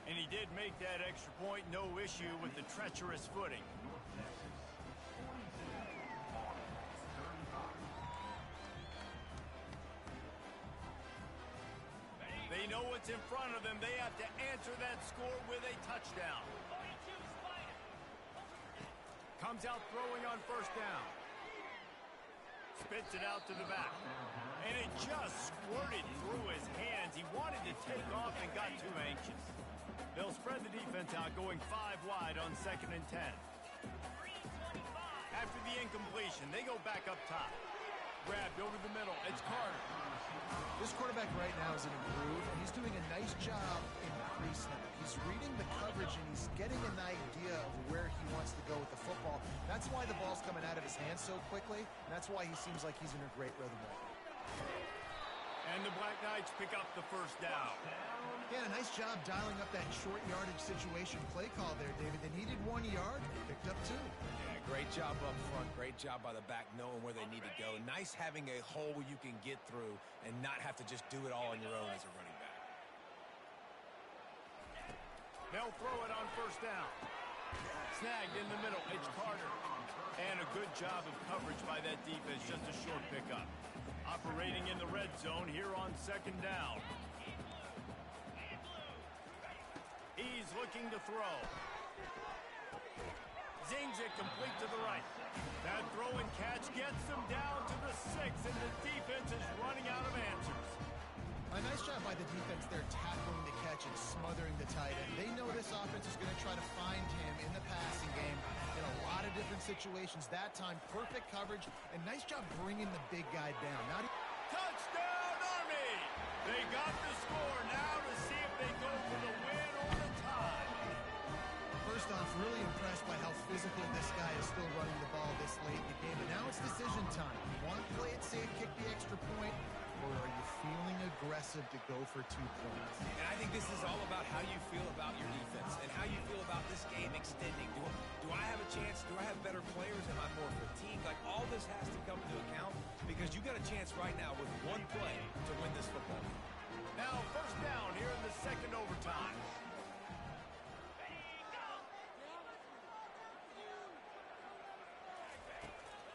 Speaker 1: And he did make that extra point, no issue with the treacherous footing. They know what's in front of them. They have to answer that score with a touchdown. Comes out throwing on first down. Spits it out to the back. And it just squirted through his hands. He wanted to take off and got too anxious. They'll spread the defense out, going 5 wide on 2nd and 10. After the incompletion, they go back up top. Grabbed over the middle. It's Carter.
Speaker 2: This quarterback right now is in a groove, and he's doing a nice job in the pre-snap. He's reading the coverage, and he's getting an idea of where he wants to go with the football. That's why the ball's coming out of his hands so quickly, and that's why he seems like he's in a great rhythm right now.
Speaker 1: And the Black Knights pick up the first down.
Speaker 2: Yeah, a nice job dialing up that short yardage situation play call there, David. They needed 1 yard, picked up 2.
Speaker 3: Yeah, great job up front. Great job by the back knowing where they need to go. Nice having a hole you can get through and not have to just do it all on your own as a running back.
Speaker 1: They'll throw it on first down. Snagged in the middle. It's Carter. And a good job of coverage by that defense. Just a short pickup. Operating in the red zone here on 2nd down. He's looking to throw. Zings it complete to the right. That throw and catch gets them down to the 6, and the defense is running out of answers.
Speaker 2: A nice job by the defense there tackling the catch and smothering the tight end. They know this offense is going to try to find him in the passing game in a lot of different situations. That time, perfect coverage, and nice job bringing the big guy down.
Speaker 1: Touchdown, Army! They got the score now to see if they go for the win or the tie.
Speaker 2: First off, really impressed by how physical this guy is still running the ball this late in the game. But now it's decision time. You want to play it safe, kick the extra point, or are you feeling aggressive to go for 2 points?
Speaker 3: And I think this is all about how you feel about your defense and how you feel about this game extending. Do I have a chance? Do I have better players? Am I more fatigued? Like, all this has to come into account because you got a chance right now with 1 play to win this football game.
Speaker 1: Now first down here in the 2nd overtime.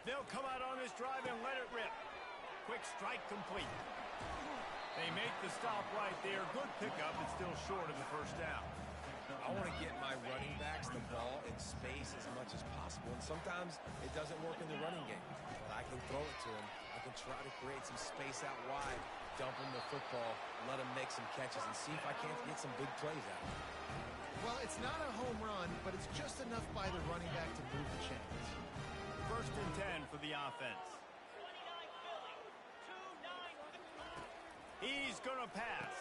Speaker 1: They'll come out on this drive and let it rip. Quick strike complete. They make the stop right there. Good pickup, but still short of the first down.
Speaker 3: I want to get my running backs the ball in space as much as possible. And sometimes it doesn't work in the running game. But I can throw it to him. I can try to create some space out wide, dump him the football, let him make some catches, and see if I can't get some big plays out of him.
Speaker 2: Well, it's not a home run, but it's just enough by the running back to move the chains.
Speaker 1: 1st and 10 for the offense. He's going to pass.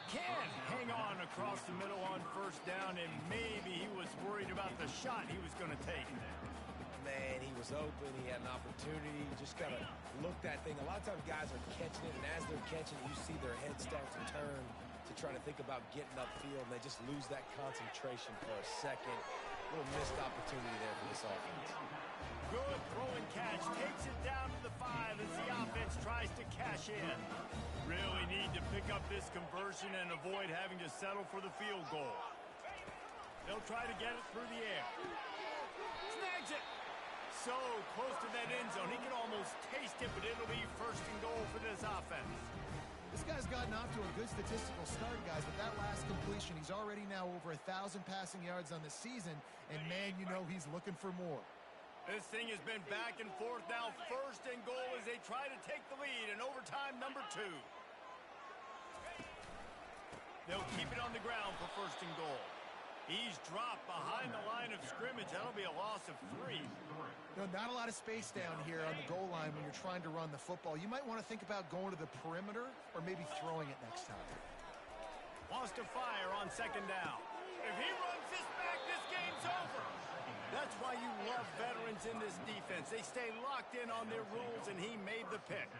Speaker 1: Can't hang on across the middle on first down, and maybe he was worried about the shot he was going to take.
Speaker 3: Man, he was open. He had an opportunity. You just got to look that thing. A lot of times guys are catching it, and as they're catching it, you see their head start to turn to try to think about getting upfield, and they just lose that concentration for a second. A little missed opportunity there for this offense.
Speaker 1: Good throw and catch. Takes it down to the 5 as the offense tries to cash in. Really need to pick up this conversion and avoid having to settle for the field goal. They'll try to get it through the air. so close to that end zone. He can almost taste it, but it'll be first and goal for this offense.
Speaker 2: This guy's gotten off to a good statistical start, guys. With that last completion, he's already now over 1,000 passing yards on the season, and man, you know he's looking for more.
Speaker 1: This thing has been back and forth now. First and goal as they try to take the lead in overtime number 2. They'll keep it on the ground for first and goal. He's dropped behind the line of scrimmage. That'll be a loss of 3.
Speaker 2: No, not a lot of space down here on the goal line when you're trying to run the football. You might want to think about going to the perimeter or maybe throwing it next time.
Speaker 1: Wants to fire on second down. If he runs this back, this game's over. That's why you love veterans in this defense. They stay locked in on their rules, and he made the pick.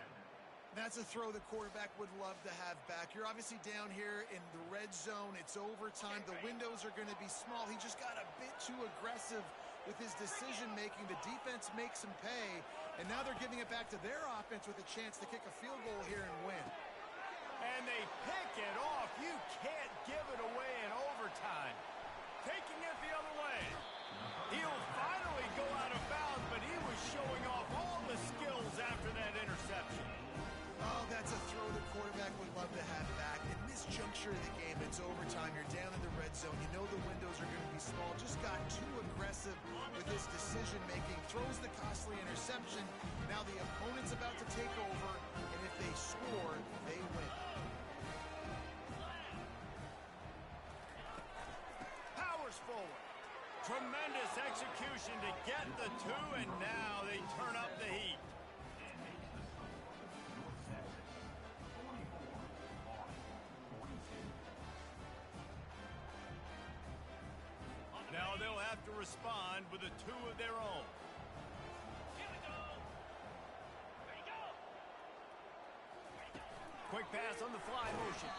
Speaker 2: That's a throw the quarterback would love to have back. You're obviously down here in the red zone. It's overtime. The windows are going to be small. He just got a bit too aggressive with his decision-making. The defense makes him pay, and now they're giving it back to their offense with a chance to kick a field goal here and win.
Speaker 1: And they pick it off. You can't give it away in overtime. Taking it the other way. He'll finally go out of bounds, but he was showing off all the skills after that interception.
Speaker 2: Oh, that's a throw the quarterback would love to have back. In this juncture of the game, it's overtime. You're down in the red zone. You know the windows are going to be small. Just got too aggressive with his decision-making. Throws the costly interception. Now the opponent's about to take over, and if they score, they win.
Speaker 1: Powers forward. Tremendous execution to get the 2, and now they turn up the heat. Now they'll have to respond with a 2 of their own. Here we go. There you go. Quick pass on the fly motion.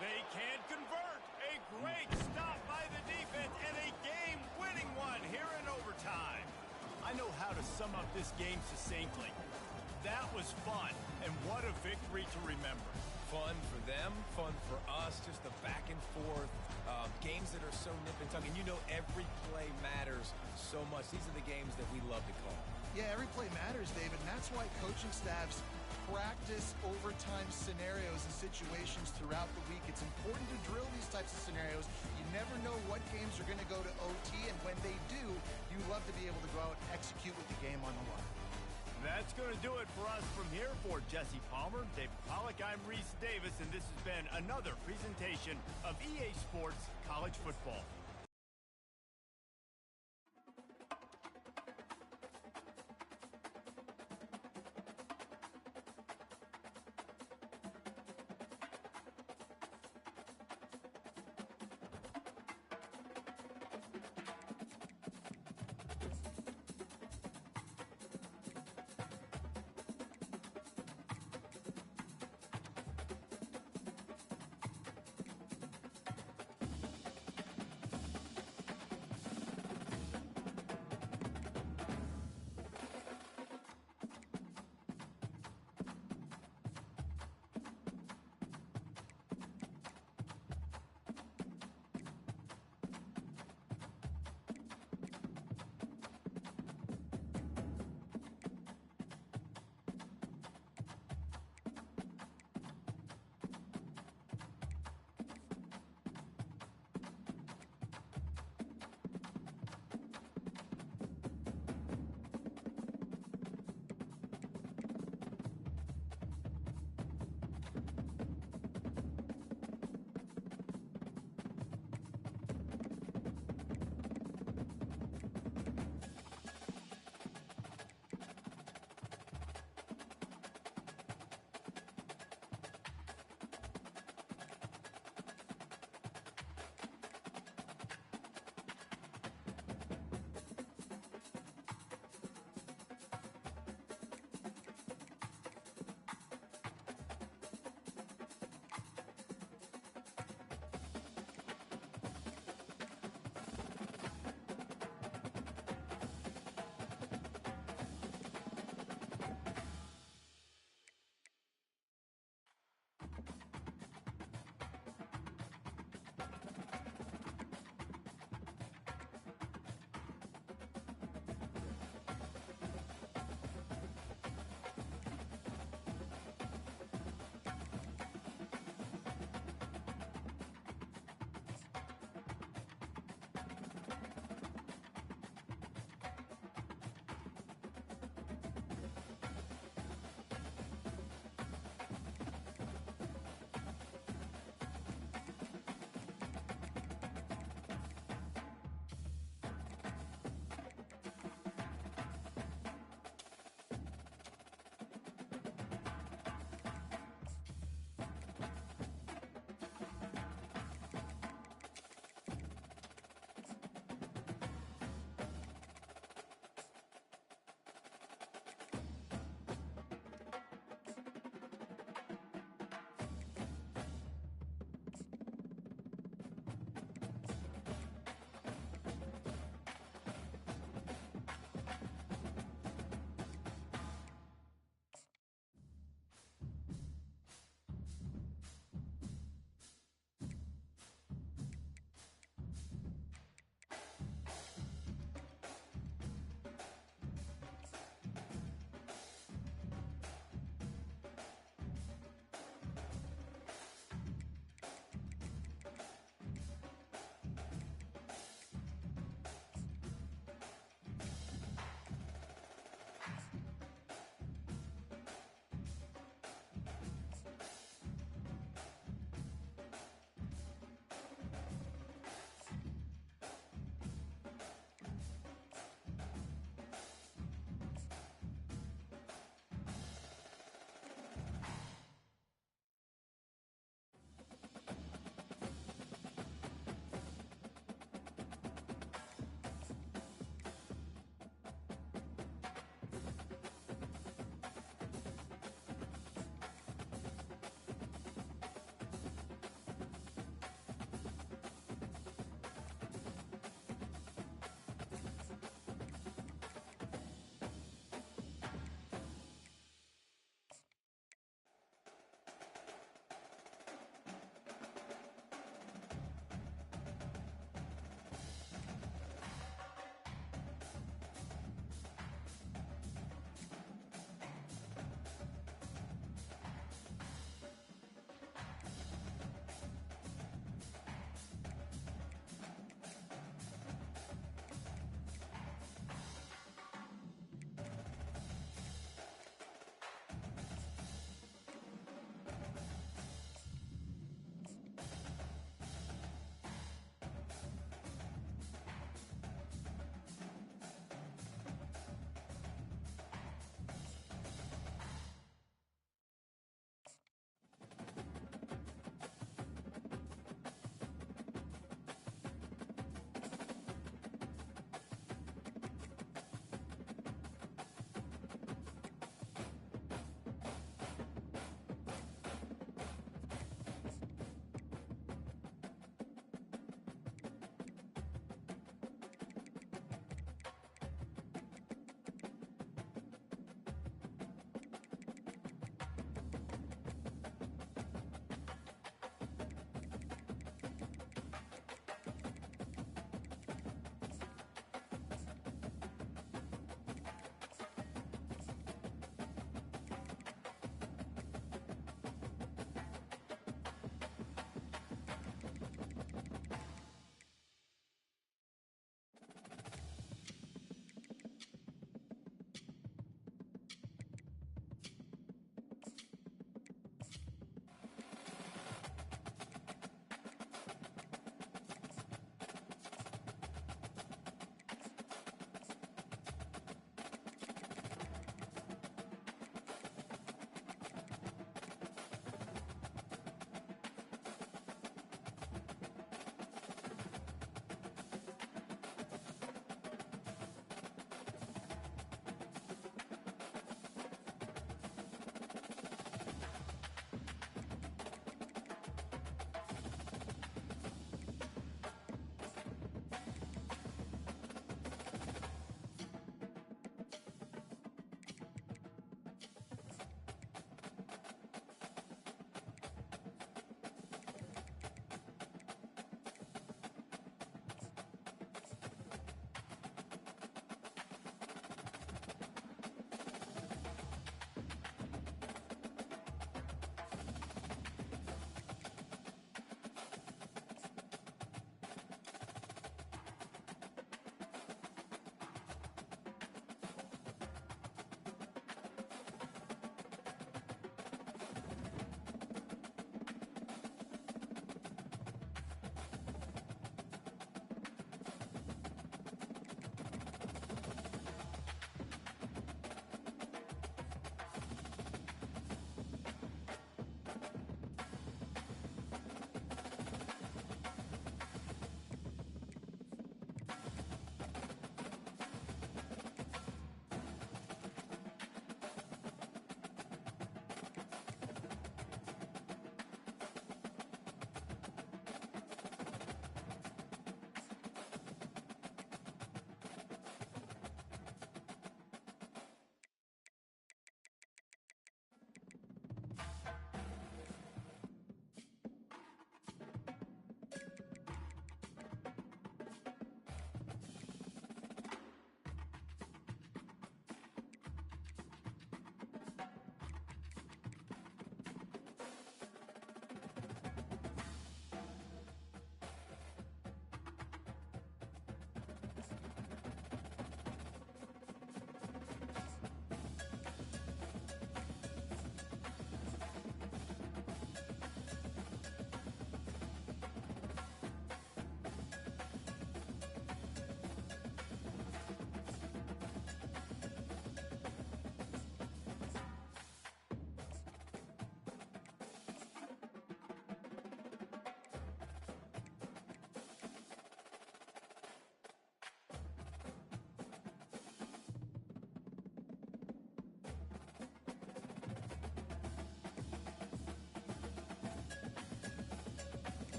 Speaker 1: They can't convert. A great stop by the defense and a game-winning one here in overtime. I know how to sum up this game succinctly. That was fun, and what a victory to remember.
Speaker 3: Fun for them, fun for us, just the back and forth, games that are so nip and tuck, and you know every play matters so much. These are the games that we love to call.
Speaker 2: Yeah, every play matters, David, and that's why coaching staffs practice overtime scenarios and situations throughout the week. It's important to drill these types of scenarios. You never know what games are going to go to OT, and when they do, you love to be able to go out and execute with the game on the line.
Speaker 1: That's going to do it for us from here. For Jesse Palmer, David Pollack, I'm Reese Davis, and this has been another presentation of EA Sports College Football.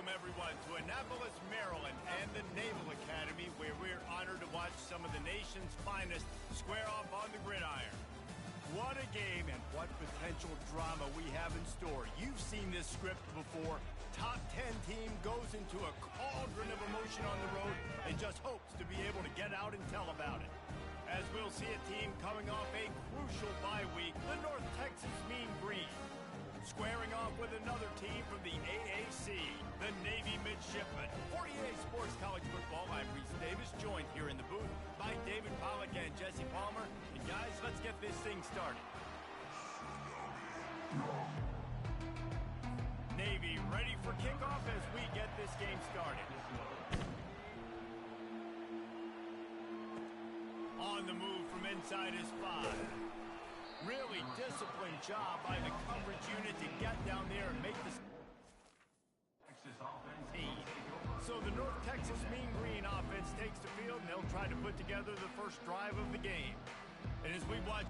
Speaker 1: Welcome, everyone, to Annapolis, Maryland, and the Naval Academy, where we're honored to watch some of the nation's finest square off on the gridiron. What a game, and what potential drama we have in store. You've seen this script before. Top 10 team goes into a cauldron of emotion on the road and just hopes to be able to get out and tell about it. As we'll see a team coming off a crucial bye week, the North Texas Mean Green, squaring off with another team from the AAC, the Navy Midshipmen. 48 Sports College Football, I'm Reese Davis, joined here in the booth by David Pollack and Jesse Palmer. And guys, let's get this thing started. Navy ready for kickoff as we get this game started. On the move from inside is 5. Really disciplined job by the coverage unit to get down there and make the speed. So the North Texas Mean Green offense takes the field, and they'll try to put together the first drive of the game. And as we watch...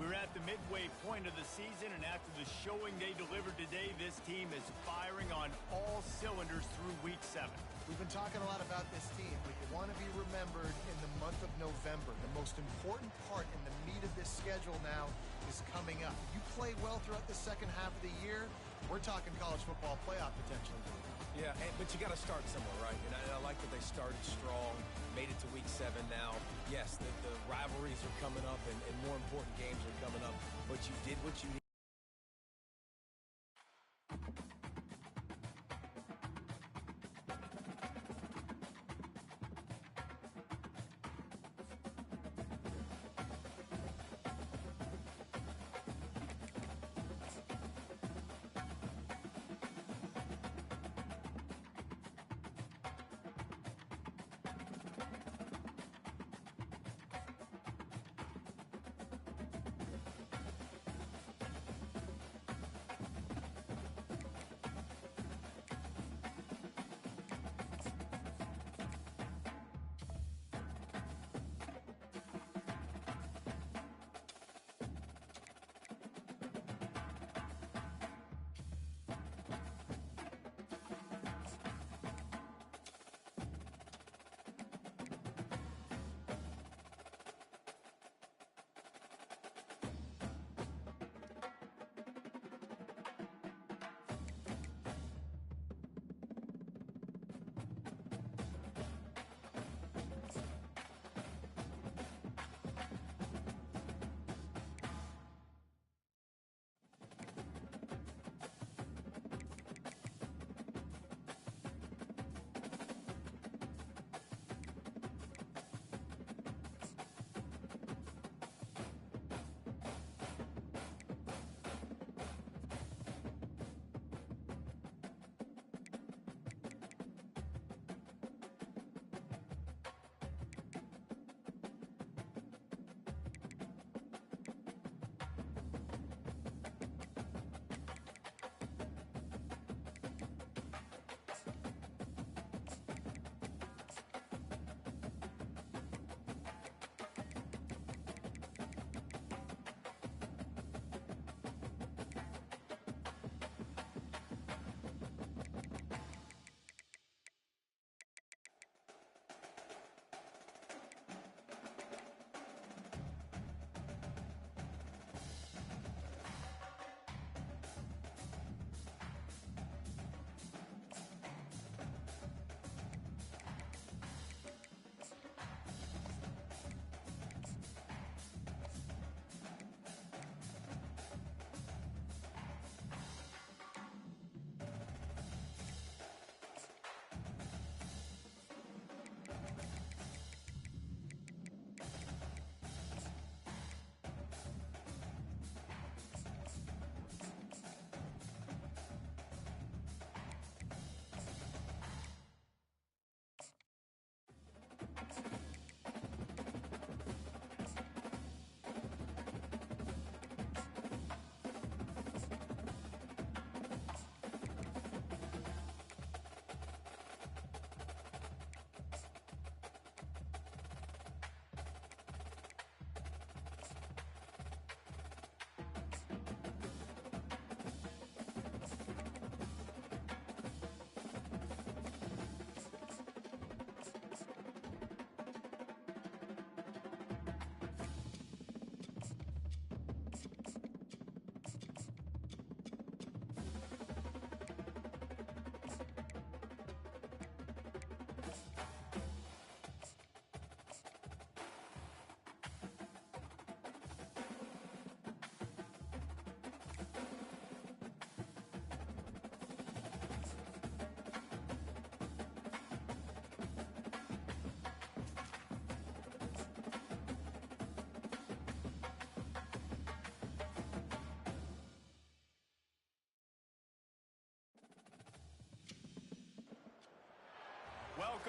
Speaker 1: We're at the midway point of the season, and after the showing they delivered today, this team is firing on all cylinders through Week 7.
Speaker 2: We've been talking a lot about this team, but you want to be remembered in the month of November. The most important part in the meat of this schedule now is coming up. You play well throughout the second half of the year, we're talking college football playoff potentially.
Speaker 3: Yeah, but you got to start somewhere, right? And I like that they started strong, made it to Week 7 now. Yes, the rivalries are coming up, and more important games are coming up, but you did what you needed.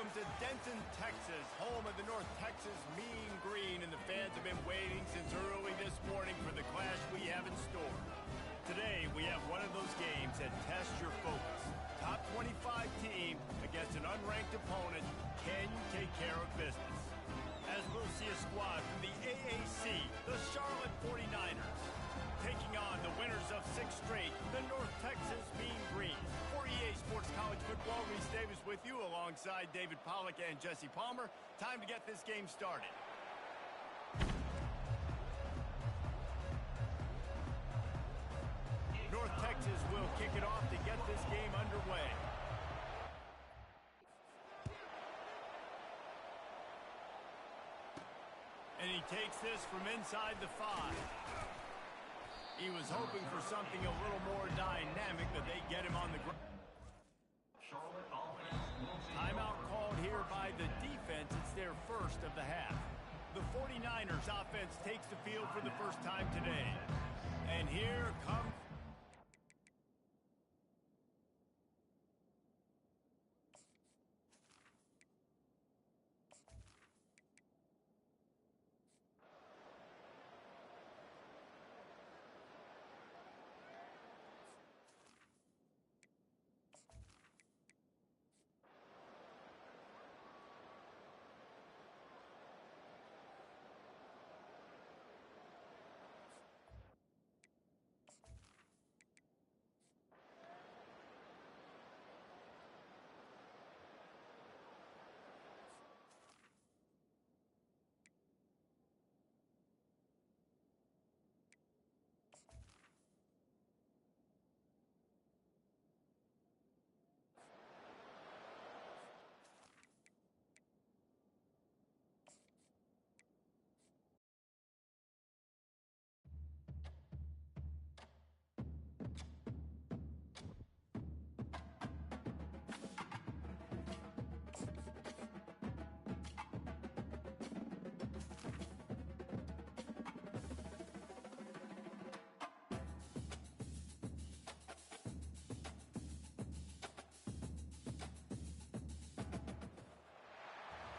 Speaker 1: Welcome to Denton, Texas, home of the North Texas Mean Green, and the fans have been waiting since early this morning for the clash we have in store. Today, we have one of those games that tests your focus. Top 25 team against an unranked opponent. Can you take care of business? As we'll see a squad from the AAC, the Charlotte 49ers, taking on the winners of 6 straight, the North Texas Mean Green. For EA Sports College Football, Reese Davis with you alongside David Pollack and Jesse Palmer. Time to get this game started. North Texas will kick it off to get this game underway. And he takes this from inside the 5. He was hoping for something a little more dynamic, but they get him on the ground. Timeout called here by the defense. It's their first of the half. The 49ers offense takes the field for the first time today. And here comes...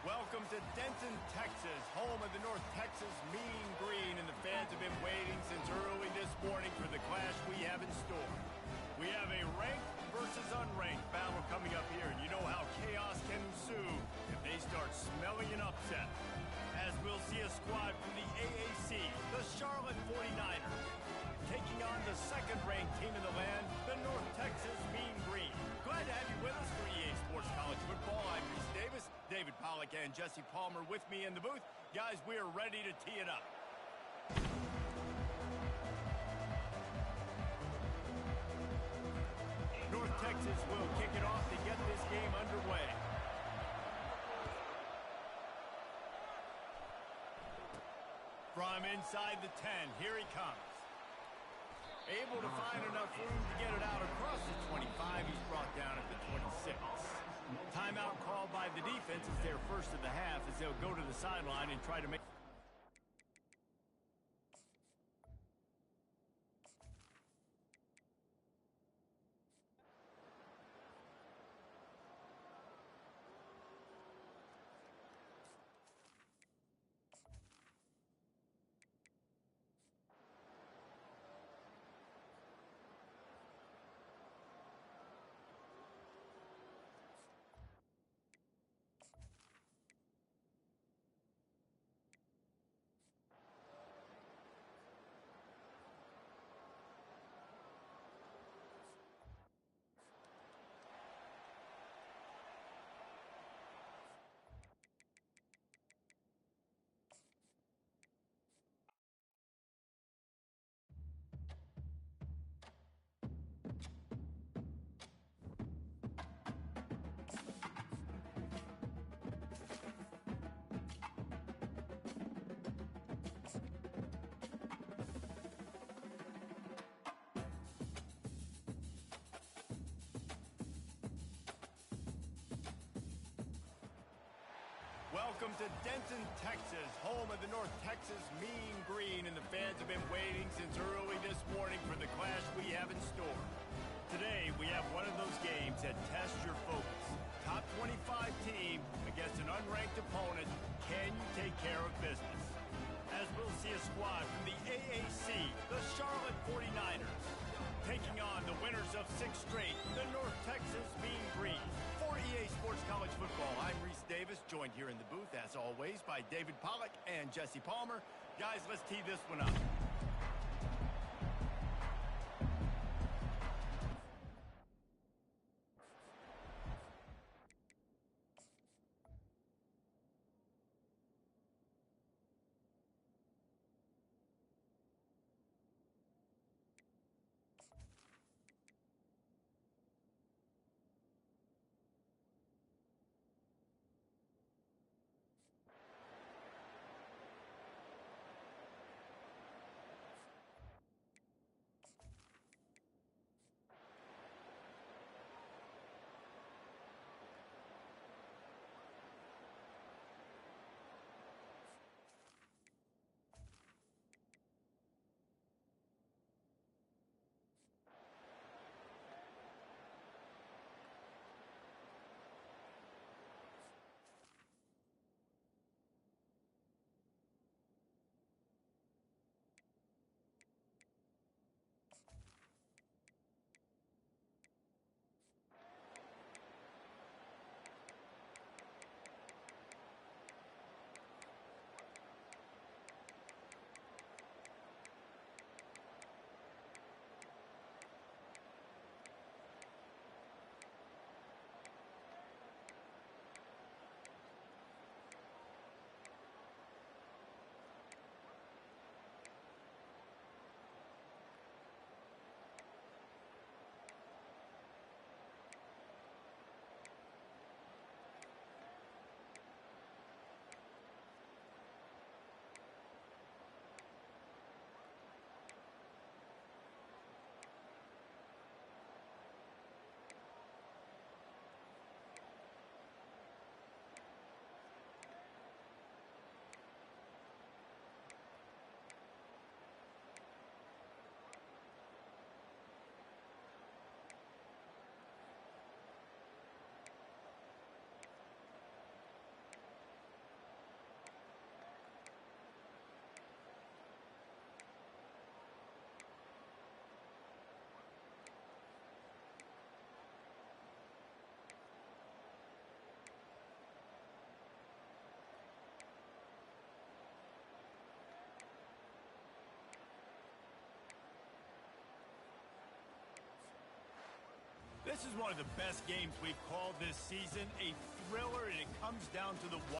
Speaker 1: Welcome to Denton, Texas, home of the North Texas Mean Green, and the fans have been waiting since early this morning for the clash we have in store. We have a ranked versus unranked battle coming up here, and you know how chaos can ensue if they start smelling an upset. As we'll see a squad from the AAC, the Charlotte 49ers, taking on the second-ranked team in the land, the North Texas Mean Green. Glad to have you with us for EA Sports College Football. I'm Reese Davis, David Pollack and Jesse Palmer with me in the booth. Guys, we are ready to tee it up. North Texas will kick it off to get this game underway. From inside the 10, here he comes. Able to find enough room to get it out across the 25. He's brought down at the 26. Timeout called by the defense is their first of the half as they'll go to the sideline and try to make... Welcome to Denton, Texas, home of the North Texas Mean Green, and the fans have been waiting since early this morning for the clash we have in store. Today, we have one of those games that tests your focus. Top 25 team against an unranked opponent. Can you take care of business? As we'll see a squad from the AAC, the Charlotte 49ers, taking on the winners of 6 straight, the North Texas Mean Green. For EA Sports College Football, I'm Reese Davis, joined here in the booth, as always, by David Pollack and Jesse Palmer. Guys, let's tee this one up. This is one of the best games we've called this season, a thriller, and it comes down to the